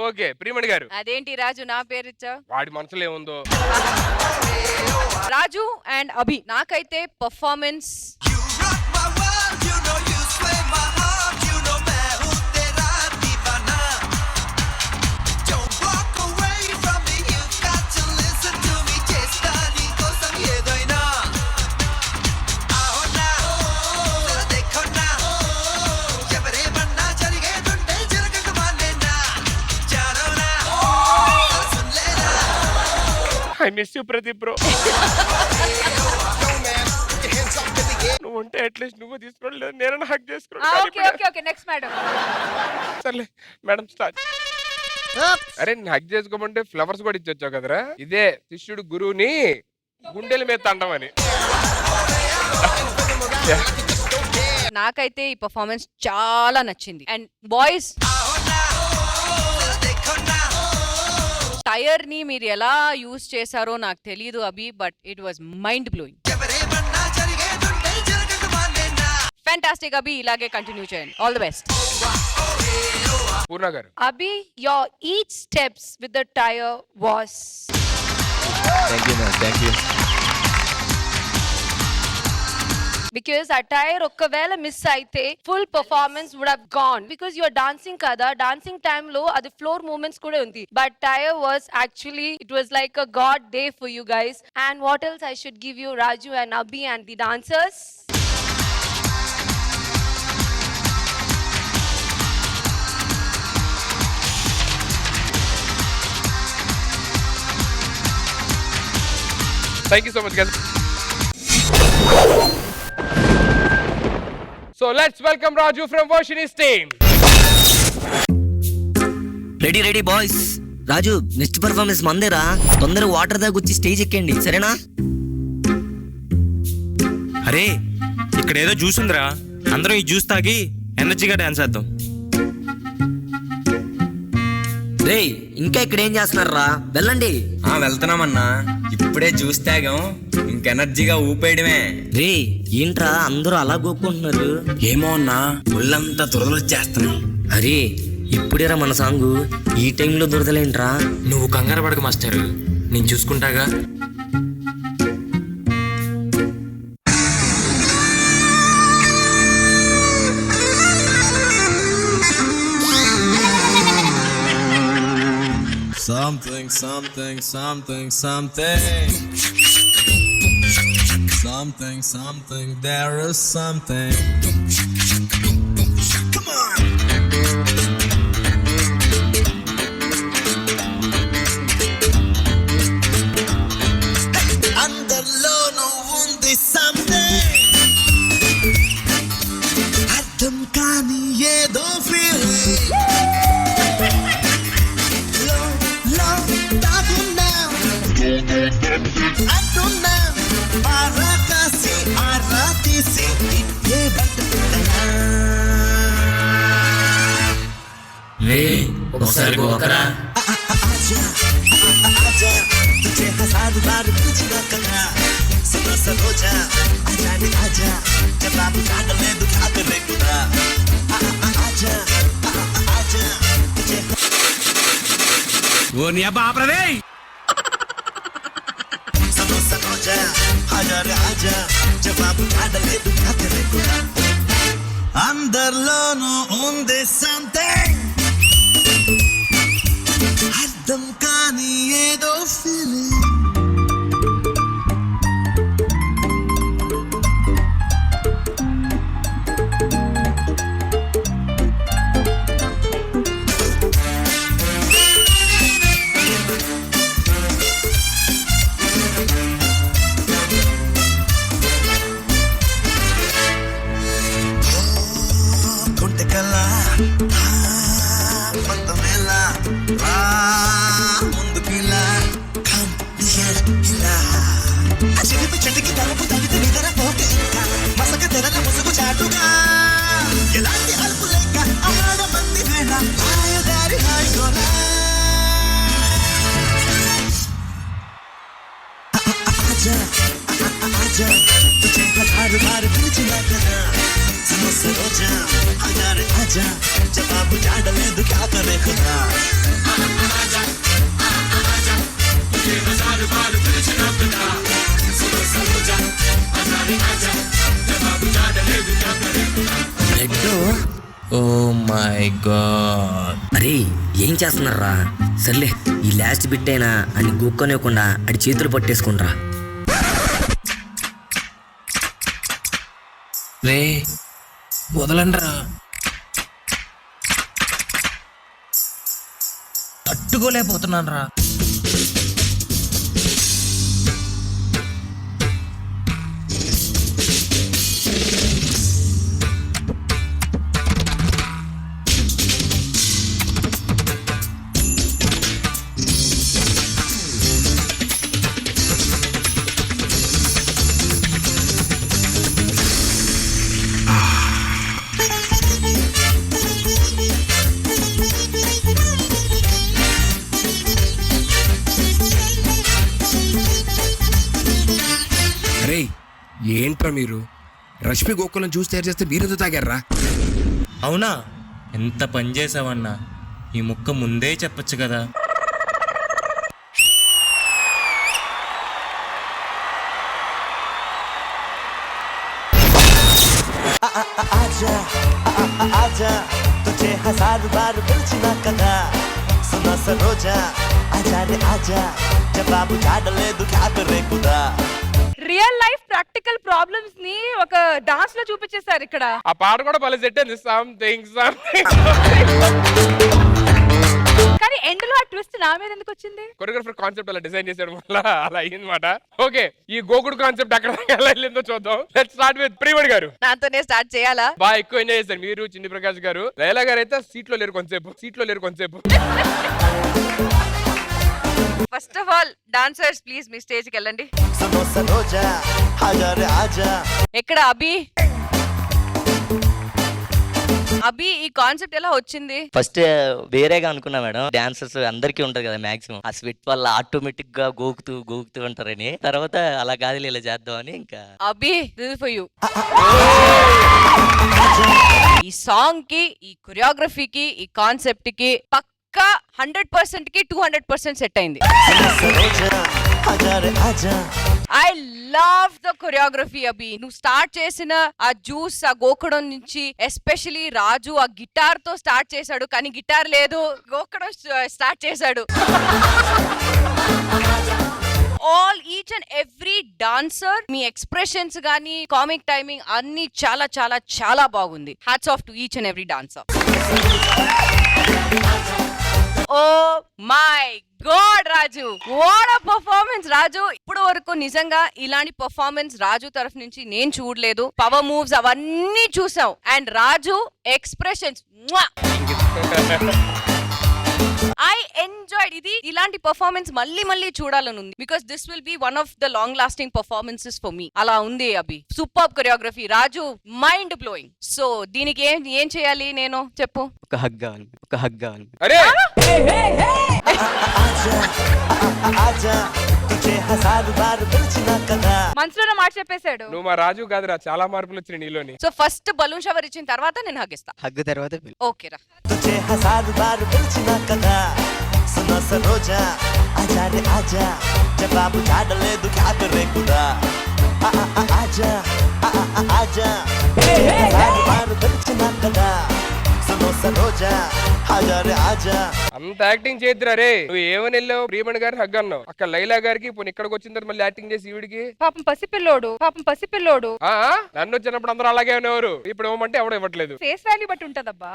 O: ఓకే ప్రియమణి గారు.
D: అదేంటి రాజు నా పేరు ఇచ్చా?
O: వాడి మనసులో ఏముందో.
D: రాజు అండ్ అభి, నాకైతే performance
O: I miss you Pradeep bro. నువ్వు ఉంటే అట్లీస్ట్ నువ్వు తీసుకోలేదు, నేను హక్ చేసుకున్నాను.
E: Okay next madam.
O: సర్లే మేడం స్టార్ట్. అరే నేను హక్ చేసుకోమంటే ఫ్లవర్స్ కూడా ఇచ్చొచ్చావు కదరా. ఇదే శిష్యుడు గురువుని గుండెల మీద తండమని.
D: నాకైతే ఈ పర్ఫార్మెన్స్ చాలా నచ్చింది. అండ్ బాయ్స్, టైర్ ని మీరు ఎలా యూజ్ చేశారో నాకు తెలియదు Abhi, but it was mind blowing. Fantastic Abhi, ఇలాగే కంటిన్యూ చేయండి. All the best.
O: పూర్ణ గారు.
H: Abhi, your each steps with the tire was.
Q: Thank you.
H: Because ఆ టైర్ ఒక్కవేళ మిస్ అయితే full performance would have gone. Because your dancing కదా, dancing time లో అది floor movements కూడా ఉంది. But tyre was actually it was like a god day for you guys. And what else I should give you Raju and Abhi and the dancers.
O: Thank you so much guys. So let's welcome Raju from Vashini's team.
J: Ready boys. Raju next performance మందేరా. తొందరగా water దాకా వచ్చి stage ఎక్కండి, సరేనా?
V: అరే ఇక్కడ ఏదో juice ఉందిరా, అందరం ఈ జ్యూస్ తాగి ఎనర్జీగా డాన్స్ చేద్దాం.
J: రే ఇంకా ఇక్కడ ఏం చేస్తున్నారా, వెళ్ళండి.
V: వెళ్తున్నామన్నా, ఇప్పుడే జ్యూస్ తాగాం, ఇంక ఎనర్జీగా ఊపేయడమే.
J: రే ఏంట్రా అందరూ అలా గోక్కుంటున్నారు?
V: ఏమో అన్నా, ఒళ్ళంతా దురదలు వచ్చేస్తున్నాం.
J: అరే ఇప్పుడేరా మన సాంగు ఈ టైంలో దొరకలేంట్రా.
V: నువ్వు కంగారు పడక మాస్టర్, నేను చూసుకుంటాగా.
K: Something, something, something, something. Something, something, there is something. Come on. Underలో నువ్వుంది something. అర్థం కాని ఏదో feeling.
J: ఒకసారి గోకరా.
V: ఓ నీ అబ్బా ఆపరదే.
K: అందరిలోనూ ఉంది సంథింగ్, అర్థం కాని ఏదో ఫీలింగ్. చెట్టుకి తలుపు తడితే నిద్ర పోతే ఇంకా మసక తెరల ముసుగు చాటుగా ఎలాంటి అలుపు లేక ఆడమంది వేళ ఆయదారి హాయిగోలా. ఆజా ఆజా తుझे हज़ार बार पिलचिना करा समोसे रोजा हजार आजा जवाब डाले तो क्या करे खुदा. आजा आजा तुझे हज़ार बार पिलचिना करा समोसे रोजा हजार आजा जवाब डाले तो क्या करे खुदा.
J: Oh my god. అరే ఏం చేస్తున్నారా? సర్లే ఈ లాస్ట్ బిట్ అయినా అని గొక్కనివ్వకుండా అడి చేతులు పట్టేసుకుంట్రా.
V: రే వదలండ్రా, తట్టుకోలేకపోతున్నాను రా. ఏంట్రా మీరు రష్మి గోకులం జ్యూస్ తయారు చేస్తే మీరెందుకు తాగారా? అవునా, ఎంత పని చేసావన్నా, ఈ ముక్క ముందే చెప్పొచ్చు కదా.
K: आजा आजा तुझे हजार बार पिलचिना करा सुना सरोजा आजा रे आजा जवाब डाले तो क्या करे खुदा.
E: రియల్ లైఫ్ ప్రాక్టికల్ ప్రాబ్లమ్స్ ని ఒక డాన్స్ లో చూపించేశారు ఇక్కడ.
O: ఆ పాట కూడా భలే సెట్ అయింది. సంథింగ్ సంథింగ్
E: కానీ ఎండ్ లో ఆ ట్విస్ట్ నా మీద ఎందుకు వచ్చింది?
O: కొరియోగ్రాఫర్ కాన్సెప్ట్ అలా డిజైన్ చేసాడు వల్ల అలా అయ్యిందన్నమాట. ఓకే, ఈ గోకుడు కాన్సెప్ట్ అక్కడ ఎలా వెళ్ళిందో చూద్దాం. లెట్స్ స్టార్ట్ విత్ ప్రియమణి గారు.
D: నాతోనే స్టార్ట్ చేయాలా?
O: బాగా ఎక్కువ ఎంజాయ్ చేశారు మీరు, చిన్ని ప్రకాష్ గారు. లైలా గారు అయితే సీట్ లో లేరు కొంతసేపు.
D: First of all dancers please me stage కి వెళ్ళండి. ఎక్కడ అభి ఈ కాన్సెప్ట్ ఎలా వచ్చింది?
Q: ఫస్ట్ వేరేగా అనుకున్నా మేడం, డాన్సర్స్ అందరికీ ఉంటది కదా మాక్సిమం, ఆ స్వెట్ వల్ల ఆటోమేటిక్ గా గోకుతూ ఉంటారని. తర్వాత అలా కాదు ఇలా చేద్దాం అని ఇంకా
D: అభి దిస్ ఇస్ ఫర్ యు. ఈ సాంగ్ కి, ఈ కొరియోగ్రఫీకి, ఈ కాన్సెప్ట్ కి పక్కా 100% కి 200% సెట్ అయింది. ఐ లవ్ ద కొరియోగ్రఫీ అభి. నువ్వు స్టార్ట్ చేసిన ఆ జ్యూస్, ఆ గోకడం నుంచి ఎస్పెషలీ రాజు ఆ గిటార్ తో స్టార్ట్ చేశాడు, కానీ గిటార్ లేదు, గోకడం స్టార్ట్ చేశాడు. ఈచ్ అండ్ ఎవ్రీ డాన్సర్, మీ ఎక్స్ప్రెషన్స్ గానీ, కామిక్ టైమింగ్ అన్ని చాలా చాలా చాలా బాగుంది. Hats off to each and every dancer. Oh my god Raju, what a performance Raju. ఇప్పుడు వరకు నిజంగా ఇలాంటి పర్ఫార్మెన్స్ రాజు తరఫు నుంచి నేను చూడలేదు. పవర్ మూవ్స్ అవన్నీ చూసాం, and Raju expressions I enjoyed. ఇది ఇలాంటి పర్ఫార్మెన్స్ మళ్ళీ మళ్ళీ చూడాలని ఉంది, because this will be one of the long lasting performances for me. అలా ఉంది అభి. సూపర్ కొరియోగ్రఫీ రాజు, మైండ్ బ్లోయింగ్. సో దీనికి ఏం చేయాలి నేను చెప్పు?
I: ఒక హగ్ కావాలి, ఒక హగ్ కావాలి.
O: అరే
E: మనసులో మాట చెప్పేశాడు.
O: నువ్వు మా రాజు కాదురా, చాలా మార్పులు వచ్చినాయి నీలోని.
D: సో ఫస్ట్ బలూన్ షవర్ ఇచ్చిన తర్వాత నేను హగిస్తా.
I: హగ్ తర్వాత
D: ఓకే రా.
J: జవాబు చాడలేదు క్యాకరే కూడా ఆజా ఆజా పిలిచినా కదా సరోజా ఆజా ఆజా.
O: అంత యాక్టింగ్ చేద్దురా రే. నువ్వు ఏమని వెళ్ళావు? ప్రియమణి గారి హగ్ అన్నావు, అక్కడ లైలా గారికి ఇప్పుడు ఇక్కడికి వచ్చిన తర్వాత మళ్ళీ యాక్టింగ్ చేసి ఈవిడికి
E: పాపం పసిపిల్లోడు, పాపం పసిపిల్లోడు.
O: నన్ను వచ్చినప్పుడు అందరూ అలాగే అనేవారు, ఇప్పుడు ఇవ్వమంటే ఎవడో ఇవ్వట్లేదు.
E: ఫేస్ వాల్యూ బట్టి ఉంటదబ్బా.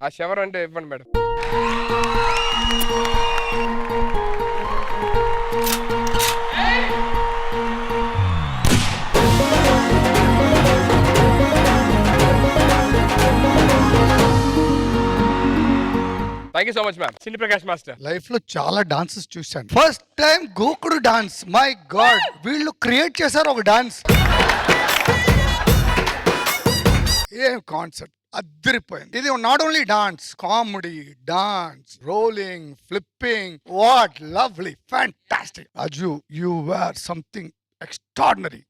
O: ఆ షవర్ అంటే ఇవ్వండి madam. Thank you so much ma'am. Chinni Prakash master.
L: Life లో చాలా డాన్సెస్ చూశాను. ఫస్ట్ టైం గోకుడు డాన్స్, మై గాడ్, వీళ్ళు క్రియేట్ చేశారు ఒక డాన్స్. ఏం కాన్సెప్ట్ అద్దరిపోయింది. ఇది not only dance, comedy, dance, rolling, flipping, what lovely, fantastic. Aju, you were something extraordinary.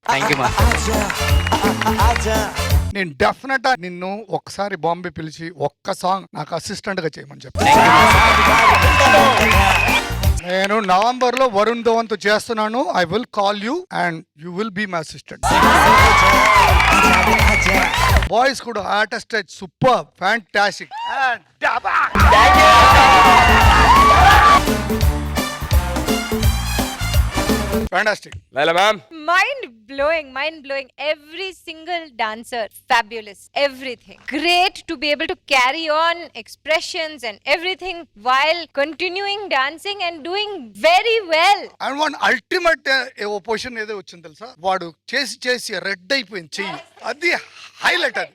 L: నేను డెఫినెట్ గా నిన్ను ఒక్కసారి బాంబే పిలిచి ఒక్క సాంగ్ నాకు అసిస్టెంట్ గా చేయమని చెప్పి. నేను నవంబర్ లో వరుణ్ ధవన్ తో చేస్తున్నాను. I will call you and you will be my assistant. Boys కూడా artist super, fantastic. Fantastic.
O: Laila ma'am.
E: Mind blowing. Every single dancer, fabulous. Everything. Great to be able to carry on expressions and everything while continuing dancing and doing very well.
L: And one ultimate position ఏదో వచ్చింది తెలుసా? వాడు చేసి red అయిపోయింది చెయ్యి. అది highlight. అది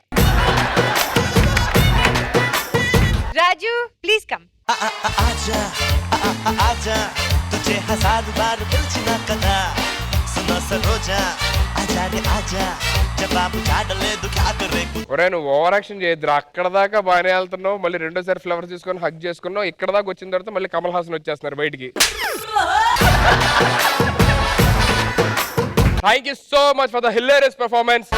E: Raju, please come.
J: आजा आजा तुझे हजार बार पिलचिना कदा सुनो सरोजा आजा रे आजा జవాబు చాడలేదు క్యాకరే.
O: ఒరే నువ్వు ఓవర్ యాక్షన్ చేయొద్దురా. అక్కడ దాకా బాగానే వెళ్తున్నావు, మళ్ళీ రెండోసారి ఫ్లవర్స్ తీసుకొని హగ్ చేసుకున్నావు. ఇక్కడ దాకా వచ్చిన తర్వాత మళ్ళీ కమల్ హాసన్ వచ్చేస్తున్నారు బయటికి. Thank you so much for the hilarious performance.